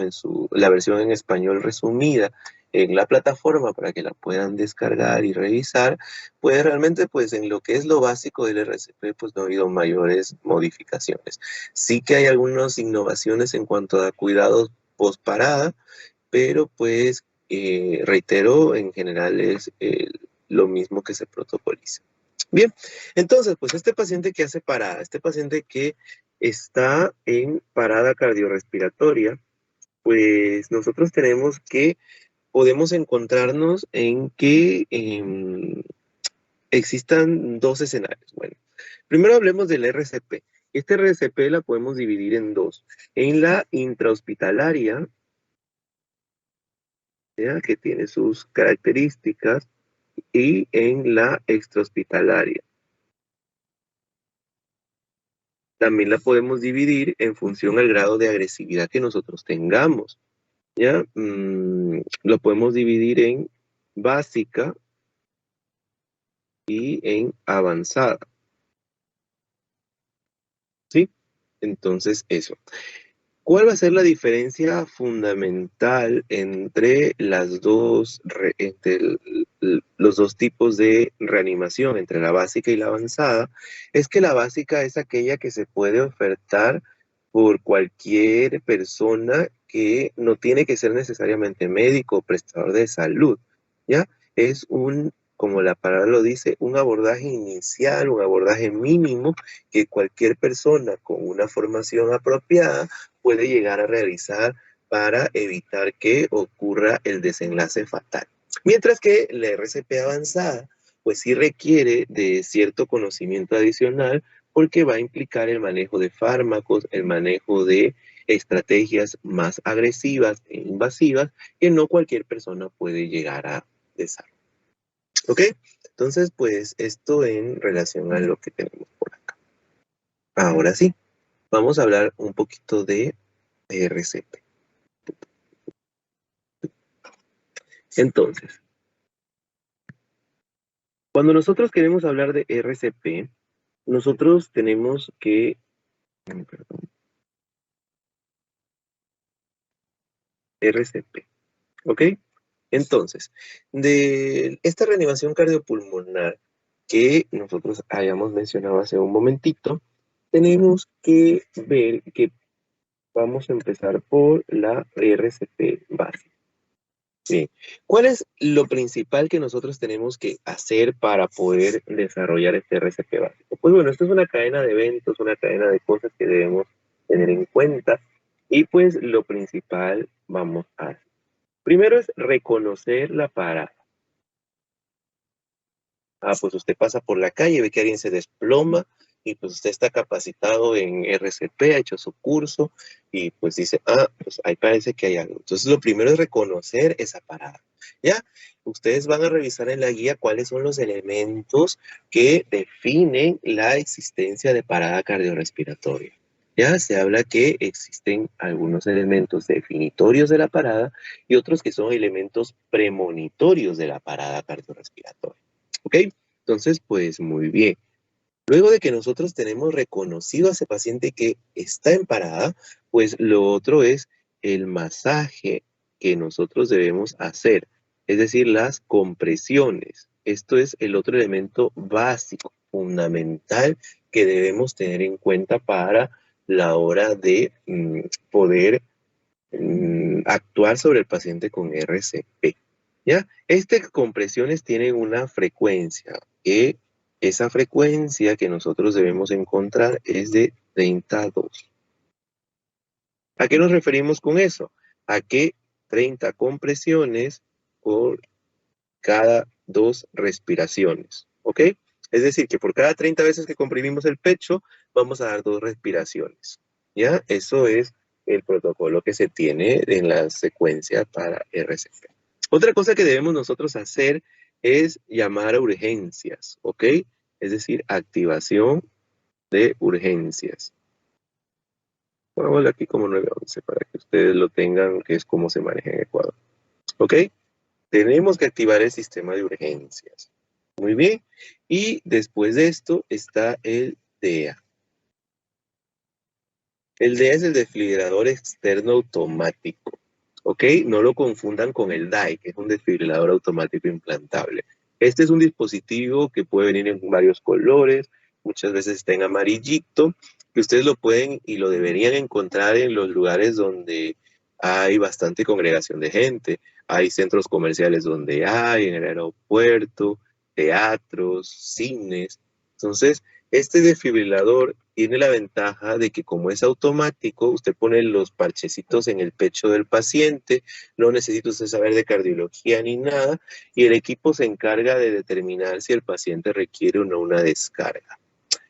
la versión en español resumida en la plataforma para que la puedan descargar y revisar, pues realmente pues en lo que es lo básico del RCP pues no ha habido mayores modificaciones. Sí que hay algunas innovaciones en cuanto a cuidados post-parada, pero pues reitero, en general es lo mismo que se protocoliza. Bien, entonces pues este paciente que hace parada, este paciente que está en parada cardiorrespiratoria, pues nosotros tenemos que podemos encontrarnos en que existan dos escenarios. Bueno, primero hablemos del RCP. Este RCP la podemos dividir en dos. En la intrahospitalaria, ¿ya?, que tiene sus características, y en la extrahospitalaria. También la podemos dividir en función al grado de agresividad que nosotros tengamos. ¿Ya? Lo podemos dividir en básica y en avanzada. ¿Sí? Entonces, eso. ¿Cuál va a ser la diferencia fundamental entre los dos tipos de reanimación, entre la básica y la avanzada? Es que la básica es aquella que se puede ofertar por cualquier persona que no tiene que ser necesariamente médico o prestador de salud, ¿ya? Es como la palabra lo dice, un abordaje inicial, un abordaje mínimo que cualquier persona con una formación apropiada puede llegar a realizar para evitar que ocurra el desenlace fatal. Mientras que la RCP avanzada, pues sí requiere de cierto conocimiento adicional porque va a implicar el manejo de fármacos, el manejo de estrategias más agresivas e invasivas que no cualquier persona puede llegar a desarrollar. ¿Ok? Entonces, pues esto en relación a lo que tenemos por acá. Ahora sí, vamos a hablar un poquito de RCP. Entonces, cuando nosotros queremos hablar de RCP, nosotros tenemos que... RCP, ¿ok? Entonces, de esta reanimación cardiopulmonar que nosotros habíamos mencionado hace un momentito, tenemos que ver que vamos a empezar por la RCP básica. Bien, ¿cuál es lo principal que nosotros tenemos que hacer para poder desarrollar este RCP básico? Pues bueno, esto es una cadena de eventos, una cadena de cosas que debemos tener en cuenta y pues lo principal vamos a hacer. Primero es reconocer la parada. Pues usted pasa por la calle, ve que alguien se desploma y pues usted está capacitado en RCP, ha hecho su curso y pues dice, pues ahí parece que hay algo. Entonces lo primero es reconocer esa parada, ¿ya? Ustedes van a revisar en la guía cuáles son los elementos que definen la existencia de parada cardiorrespiratoria. Ya se habla que existen algunos elementos definitorios de la parada y otros que son elementos premonitorios de la parada cardiorrespiratoria. ¿Ok? Entonces, pues muy bien. Luego de que nosotros tenemos reconocido a ese paciente que está en parada, pues lo otro es el masaje que nosotros debemos hacer, es decir, las compresiones. Esto es el otro elemento básico, fundamental, que debemos tener en cuenta para la hora de poder actuar sobre el paciente con RCP. ¿Ya? Estas compresiones tienen una frecuencia, que esa frecuencia que nosotros debemos encontrar es de 32. ¿A qué nos referimos con eso? A que 30 compresiones por cada 2 respiraciones, ¿ok? Es decir, que por cada 30 veces que comprimimos el pecho, vamos a dar 2 respiraciones, ¿ya? Eso es el protocolo que se tiene en la secuencia para RCP. Otra cosa que debemos nosotros hacer es llamar a urgencias, ¿ok? Es decir, activación de urgencias. Pongámoslo aquí como 911 para que ustedes lo tengan, que es como se maneja en Ecuador, ¿ok? Tenemos que activar el sistema de urgencias. Muy bien. Y después de esto está el DEA. El DEA es el desfibrilador externo automático. ¿Ok? No lo confundan con el DAI, que es un desfibrilador automático implantable. Este es un dispositivo que puede venir en varios colores, muchas veces está en amarillito, que ustedes lo pueden y lo deberían encontrar en los lugares donde hay bastante congregación de gente. Hay centros comerciales donde hay, en el aeropuerto, teatros, cines. Entonces, este desfibrilador tiene la ventaja de que como es automático, usted pone los parchecitos en el pecho del paciente, no necesita usted saber de cardiología ni nada, y el equipo se encarga de determinar si el paciente requiere o no una descarga.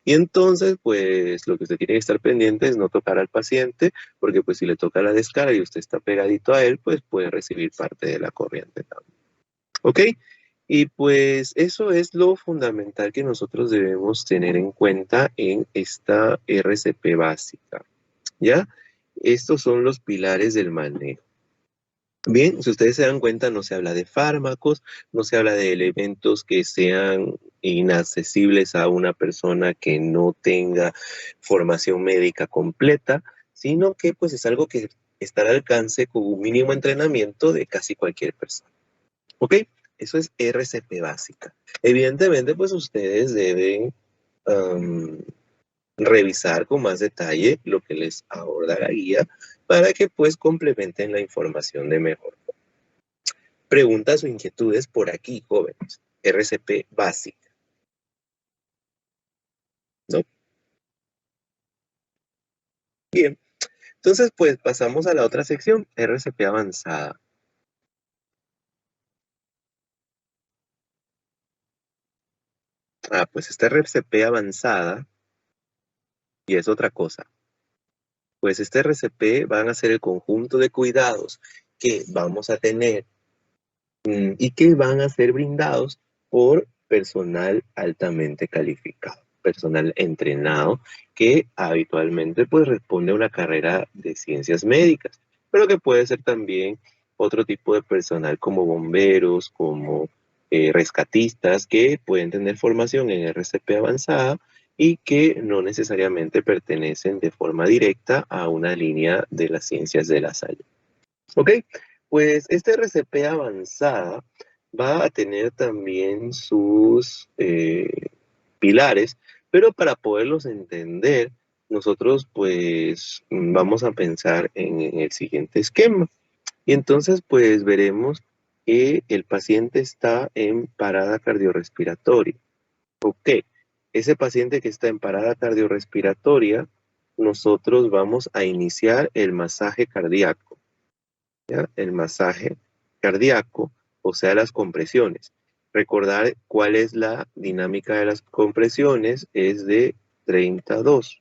Y entonces, pues lo que usted tiene que estar pendiente es no tocar al paciente, porque pues si le toca la descarga y usted está pegadito a él, pues puede recibir parte de la corriente también. ¿Ok? Y pues eso es lo fundamental que nosotros debemos tener en cuenta en esta RCP básica, ¿ya? Estos son los pilares del manejo. Bien, si ustedes se dan cuenta, no se habla de fármacos, no se habla de elementos que sean inaccesibles a una persona que no tenga formación médica completa, sino que pues es algo que está al alcance con un mínimo entrenamiento de casi cualquier persona. ¿Ok? Eso es RCP básica. Evidentemente, pues ustedes deben revisar con más detalle lo que les aborda la guía para que pues complementen la información de mejor forma. Preguntas o inquietudes por aquí, jóvenes. RCP básica, ¿no? Bien. Entonces, pues pasamos a la otra sección, RCP avanzada. Pues esta RCP avanzada, y es otra cosa. Pues este RCP van a ser el conjunto de cuidados que vamos a tener y que van a ser brindados por personal altamente calificado, personal entrenado que habitualmente pues responde a una carrera de ciencias médicas, pero que puede ser también otro tipo de personal como bomberos, como rescatistas que pueden tener formación en RCP avanzada y que no necesariamente pertenecen de forma directa a una línea de las ciencias de la salud. ¿Ok? Pues esta RCP avanzada va a tener también sus pilares, pero para poderlos entender, nosotros pues vamos a pensar en el siguiente esquema. Y entonces pues veremos que el paciente está en parada cardiorrespiratoria. Ok, ese paciente que está en parada cardiorrespiratoria, nosotros vamos a iniciar el masaje cardíaco. ¿Ya? El masaje cardíaco, o sea, las compresiones. Recordar cuál es la dinámica de las compresiones, es de 32.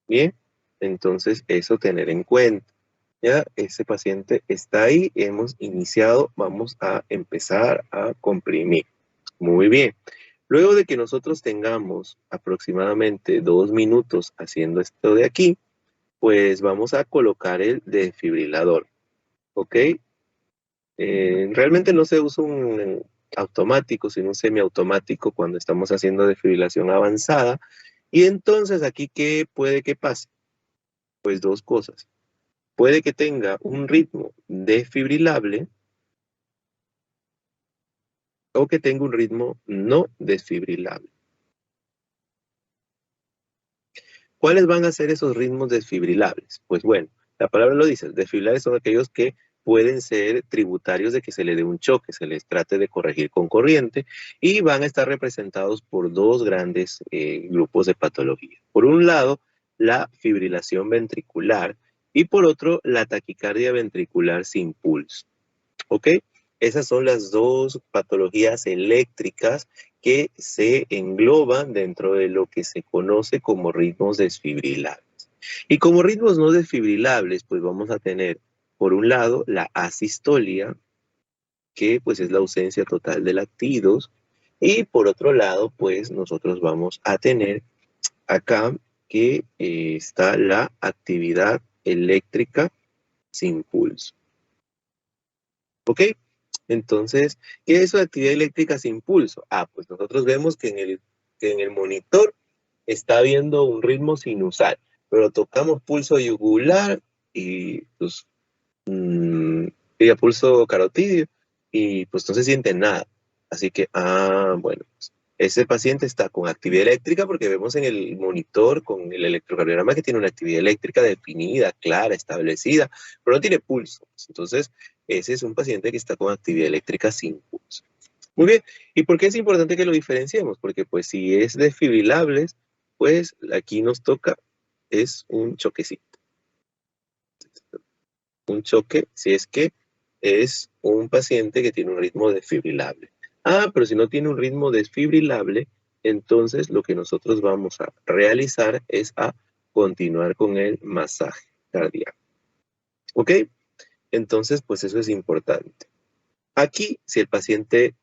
Bien, entonces eso tener en cuenta. Ya, ese paciente está ahí, hemos iniciado, vamos a empezar a comprimir. Muy bien. Luego de que nosotros tengamos aproximadamente 2 minutos haciendo esto de aquí, pues vamos a colocar el desfibrilador. ¿Ok? Realmente no se usa un automático, sino un semiautomático cuando estamos haciendo desfibrilación avanzada. Y entonces aquí, ¿qué puede que pase? Pues dos cosas. Puede que tenga un ritmo desfibrilable o que tenga un ritmo no desfibrilable. ¿Cuáles van a ser esos ritmos desfibrilables? Pues bueno, la palabra lo dice, desfibrilables son aquellos que pueden ser tributarios de que se le dé un choque, se les trate de corregir con corriente y van a estar representados por dos grandes grupos de patología. Por un lado, la fibrilación ventricular y por otro, la taquicardia ventricular sin pulso. ¿Ok? Esas son las dos patologías eléctricas que se engloban dentro de lo que se conoce como ritmos desfibrilables. Y como ritmos no desfibrilables, pues vamos a tener, por un lado, la asistolia, que pues es la ausencia total de latidos, y por otro lado, pues nosotros vamos a tener acá que está la actividad eléctrica sin pulso. ¿Ok? Entonces, ¿qué es eso de actividad eléctrica sin pulso? Pues nosotros vemos que en el monitor está viendo un ritmo sinusal, pero tocamos pulso yugular y pues pulso carotidio y pues no se siente nada. Así que, bueno, pues, ese paciente está con actividad eléctrica porque vemos en el monitor con el electrocardiograma que tiene una actividad eléctrica definida, clara, establecida, pero no tiene pulso. Entonces, ese es un paciente que está con actividad eléctrica sin pulso. Muy bien, ¿y por qué es importante que lo diferenciemos? Porque pues si es desfibrilables, pues aquí nos toca, es un choquecito. Un choque si es que es un paciente que tiene un ritmo desfibrilable. Pero si no tiene un ritmo desfibrilable, entonces lo que nosotros vamos a realizar es a continuar con el masaje cardíaco. ¿Ok? Entonces, pues eso es importante. Aquí, si el paciente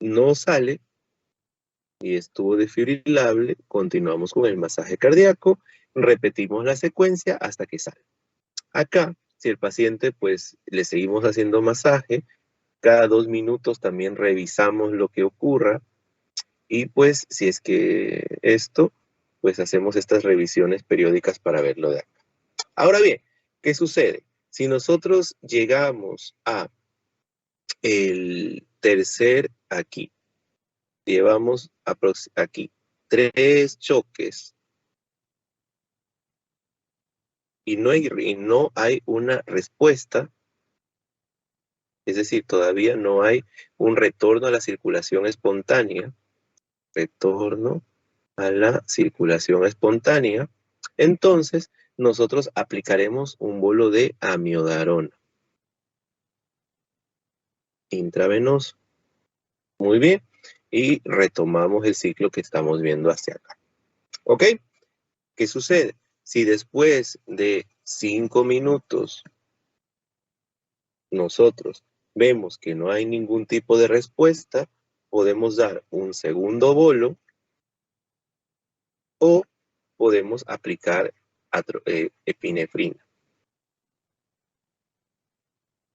no sale y estuvo desfibrilable, continuamos con el masaje cardíaco, repetimos la secuencia hasta que sale. Acá, si el paciente, pues le seguimos haciendo masaje, cada 2 minutos también revisamos lo que ocurra y pues si es que esto, pues hacemos estas revisiones periódicas para verlo de acá. Ahora bien, ¿qué sucede? Si nosotros llegamos a el tercer aquí, llevamos aquí 3 choques y no hay una respuesta, es decir, todavía no hay un retorno a la circulación espontánea, retorno a la circulación espontánea, entonces nosotros aplicaremos un bolo de amiodarona intravenoso. Muy bien, y retomamos el ciclo que estamos viendo hacia acá. ¿Ok? ¿Qué sucede? Si después de 5 minutos nosotros vemos que no hay ningún tipo de respuesta, podemos dar un segundo bolo o podemos aplicar epinefrina.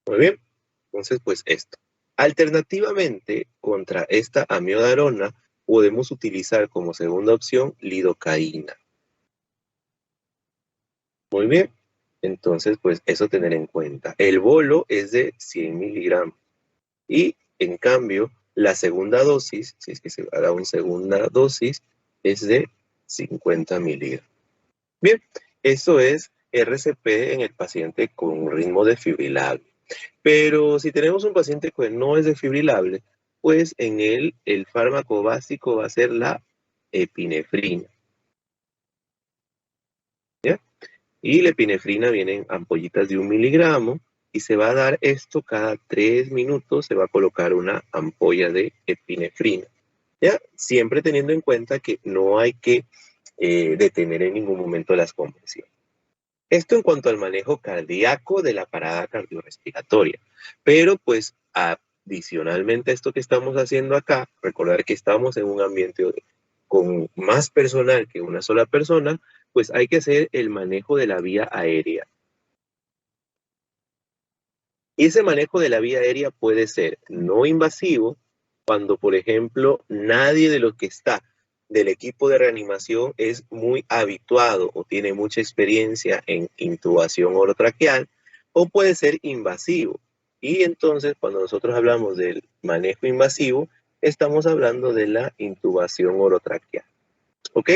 Muy bien, entonces pues esto. Alternativamente, contra esta amiodarona, podemos utilizar como segunda opción lidocaína. Muy bien, entonces pues eso tener en cuenta. El bolo es de 100 miligramos y en cambio la segunda dosis, si es que se da una segunda dosis, es de 50 miligramos. Bien, eso es RCP en el paciente con ritmo desfibrilable. Pero si tenemos un paciente que no es desfibrilable, pues en él el fármaco básico va a ser la epinefrina. ¿Ya? Y la epinefrina viene en ampollitas de 1 miligramo y se va a dar esto cada 3 minutos, se va a colocar una ampolla de epinefrina. ¿Ya? Siempre teniendo en cuenta que no hay que detener en ningún momento las compresiones. Esto en cuanto al manejo cardíaco de la parada cardiorrespiratoria. Pero pues adicionalmente a esto que estamos haciendo acá, recordar que estamos en un ambiente con más personal que una sola persona, pues hay que hacer el manejo de la vía aérea. Y ese manejo de la vía aérea puede ser no invasivo, cuando por ejemplo nadie de los que está del equipo de reanimación es muy habituado o tiene mucha experiencia en intubación orotraqueal, o puede ser invasivo. Y entonces cuando nosotros hablamos del manejo invasivo, estamos hablando de la intubación orotraqueal. ¿Ok?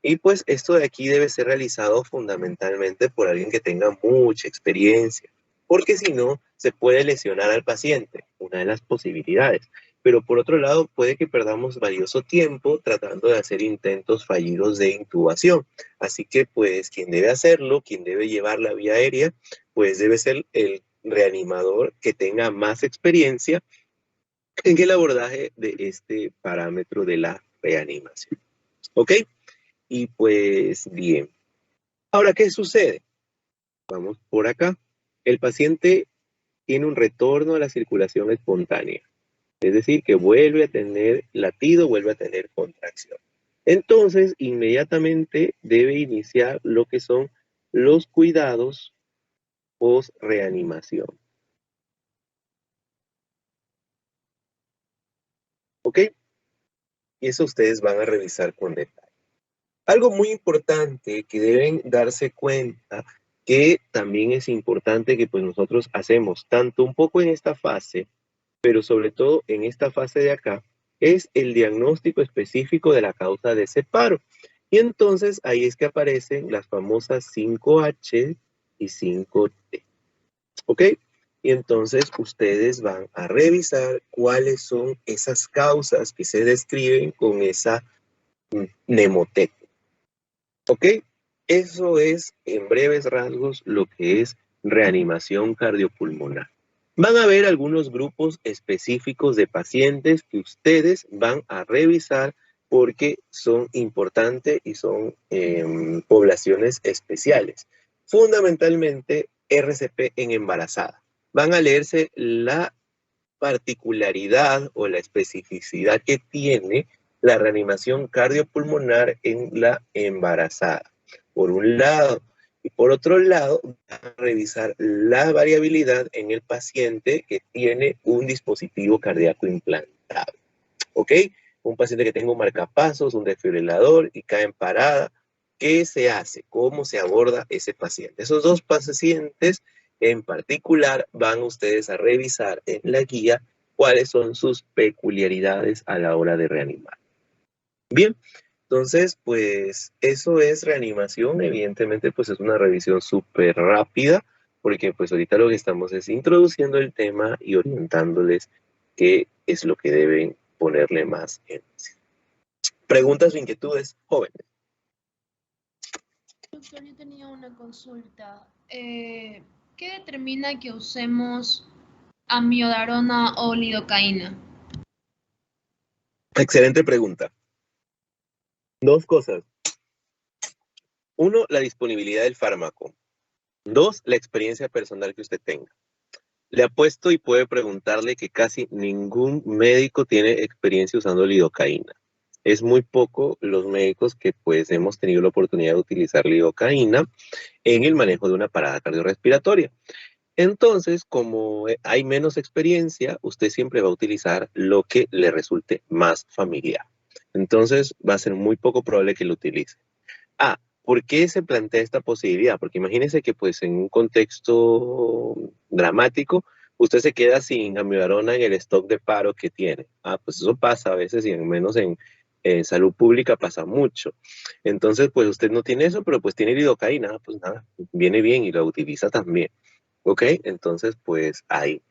Y pues esto de aquí debe ser realizado fundamentalmente por alguien que tenga mucha experiencia, porque si no, se puede lesionar al paciente, una de las posibilidades. Pero por otro lado, puede que perdamos valioso tiempo tratando de hacer intentos fallidos de intubación. Así que pues quien debe hacerlo, quien debe llevar la vía aérea, pues debe ser el reanimador que tenga más experiencia en el abordaje de este parámetro de la reanimación. ¿Ok? Y pues bien. Ahora, ¿qué sucede? Vamos por acá. El paciente tiene un retorno a la circulación espontánea. Es decir, que vuelve a tener latido, vuelve a tener contracción. Entonces, inmediatamente debe iniciar lo que son los cuidados post-reanimación. ¿Ok? Y eso ustedes van a revisar con detalle. Algo muy importante que deben darse cuenta, que también es importante que pues nosotros hacemos tanto un poco en esta fase, pero sobre todo en esta fase de acá, es el diagnóstico específico de la causa de ese paro. Y entonces ahí es que aparecen las famosas 5H y 5T. ¿Ok? Y entonces ustedes van a revisar cuáles son esas causas que se describen con esa mnemotecnia. ¿Ok? Eso es, en breves rasgos, lo que es reanimación cardiopulmonar. Van a haber algunos grupos específicos de pacientes que ustedes van a revisar porque son importantes y son poblaciones especiales. Fundamentalmente, RCP en embarazada. Van a leerse la particularidad o la especificidad que tiene la reanimación cardiopulmonar en la embarazada, por un lado. Y por otro lado, a revisar la variabilidad en el paciente que tiene un dispositivo cardíaco implantado. ¿Ok? Un paciente que tenga un marcapasos, un desfibrilador y cae en parada. ¿Qué se hace? ¿Cómo se aborda ese paciente? Esos dos pacientes en particular van ustedes a revisar en la guía cuáles son sus peculiaridades a la hora de reanimar. Bien, entonces pues eso es reanimación. Evidentemente pues es una revisión súper rápida porque pues ahorita lo que estamos es introduciendo el tema y orientándoles qué es lo que deben ponerle más énfasis. Preguntas o inquietudes, jóvenes. Doctor, yo tenía una consulta. ¿Qué determina que usemos amiodarona o lidocaína? Excelente pregunta. Dos cosas. Uno, la disponibilidad del fármaco. Dos, la experiencia personal que usted tenga. Le apuesto y puede preguntarle que casi ningún médico tiene experiencia usando lidocaína. Es muy poco los médicos que pues hemos tenido la oportunidad de utilizar lidocaína en el manejo de una parada cardiorrespiratoria. Entonces, como hay menos experiencia, usted siempre va a utilizar lo que le resulte más familiar. Entonces, va a ser muy poco probable que lo utilice. Ah, ¿por qué se plantea esta posibilidad? Porque imagínese que pues en un contexto dramático, usted se queda sin amiodarona en el stock de paro que tiene. Ah, pues eso pasa a veces y al menos en salud pública pasa mucho. Entonces, pues usted no tiene eso, pero pues tiene lidocaína. Ah, pues nada, viene bien y la utiliza también. ¿Ok? Entonces, pues ahí.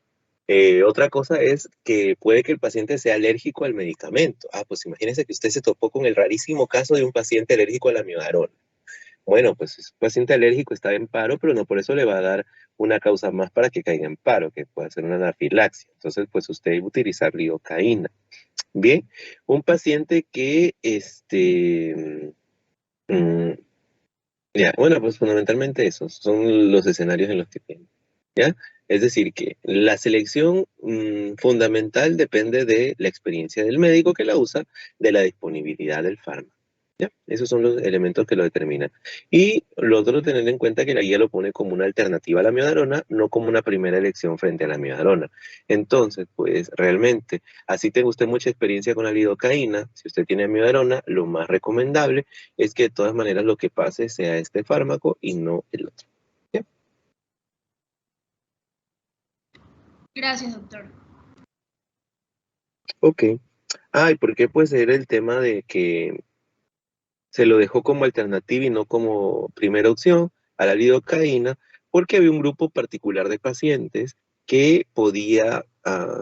Otra cosa es que puede que el paciente sea alérgico al medicamento. Ah, pues imagínese que usted se topó con el rarísimo caso de un paciente alérgico a la amiodarona. Bueno, pues ese paciente alérgico está en paro, pero no por eso le va a dar una causa más para que caiga en paro, que puede ser una anafilaxia. Entonces, pues usted debe utilizar lidocaína. Bien, un paciente que, mm, ya, bueno, pues fundamentalmente esos son los escenarios en los que tiene. ¿Ya? Es decir, que la selección fundamental depende de la experiencia del médico que la usa, de la disponibilidad del fármaco. ¿Ya? Esos son los elementos que lo determinan. Y lo otro, tener en cuenta que la guía lo pone como una alternativa a la miodarona, no como una primera elección frente a la miodarona. Entonces, pues realmente, así tenga usted mucha experiencia con la lidocaína, si usted tiene miodarona, lo más recomendable es que de todas maneras lo que pase sea este fármaco y no el otro. ¿Ya? Gracias, doctor. Ok. Ah, ¿y por qué puede ser el tema de que se lo dejó como alternativa y no como primera opción a la lidocaína? Porque había un grupo particular de pacientes que podía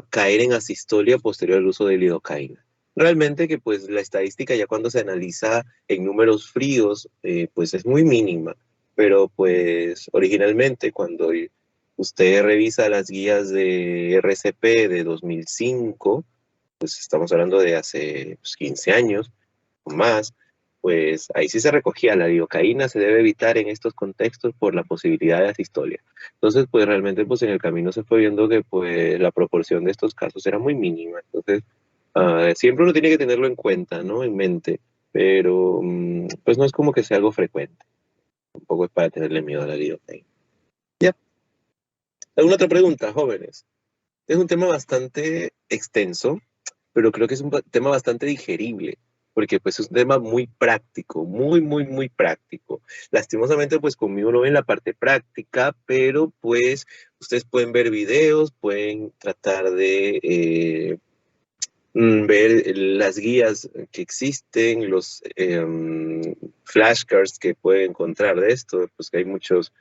caer en asistolia posterior al uso de lidocaína. Realmente que pues la estadística ya cuando se analiza en números fríos, pues es muy mínima, pero pues originalmente cuando usted revisa las guías de RCP de 2005, pues estamos hablando de hace 15 años o más, pues ahí sí se recogía la lidocaína, se debe evitar en estos contextos por la posibilidad de asistolia. Entonces, pues realmente pues en el camino se fue viendo que pues la proporción de estos casos era muy mínima. Entonces, siempre uno tiene que tenerlo en cuenta, ¿no? En mente, pero pues no es como que sea algo frecuente. Tampoco es para tenerle miedo a la lidocaína. Ya. ¿Alguna otra pregunta, jóvenes? Es un tema bastante extenso, pero creo que es un tema bastante digerible, porque pues es un tema muy práctico, muy práctico. Lastimosamente pues conmigo no ven la parte práctica, pero pues ustedes pueden ver videos, pueden tratar de ver las guías que existen, los flashcards que pueden encontrar de esto, pues que hay muchas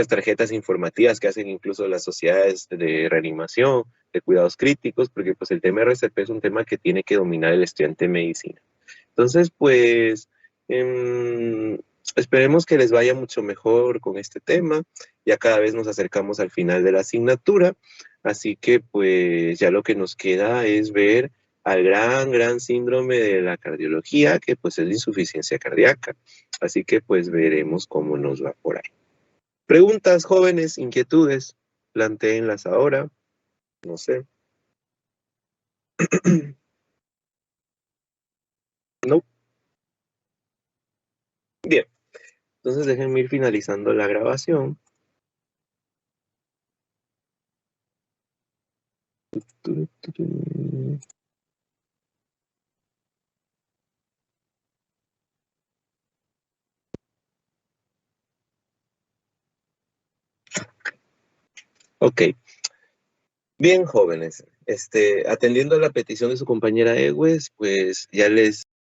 tarjetas informativas que hacen incluso las sociedades de reanimación, de cuidados críticos, porque pues el tema RCP es un tema que tiene que dominar el estudiante de medicina. Entonces, pues, esperemos que les vaya mucho mejor con este tema. Ya cada vez nos acercamos al final de la asignatura, así que pues ya lo que nos queda es ver al gran síndrome de la cardiología, que pues es la insuficiencia cardíaca. Así que pues veremos cómo nos va por ahí. Preguntas, jóvenes, inquietudes, plantéenlas ahora, no sé. No. Bien, entonces déjenme ir finalizando la grabación. Ok, bien jóvenes, atendiendo a la petición de su compañera Ewes, pues ya les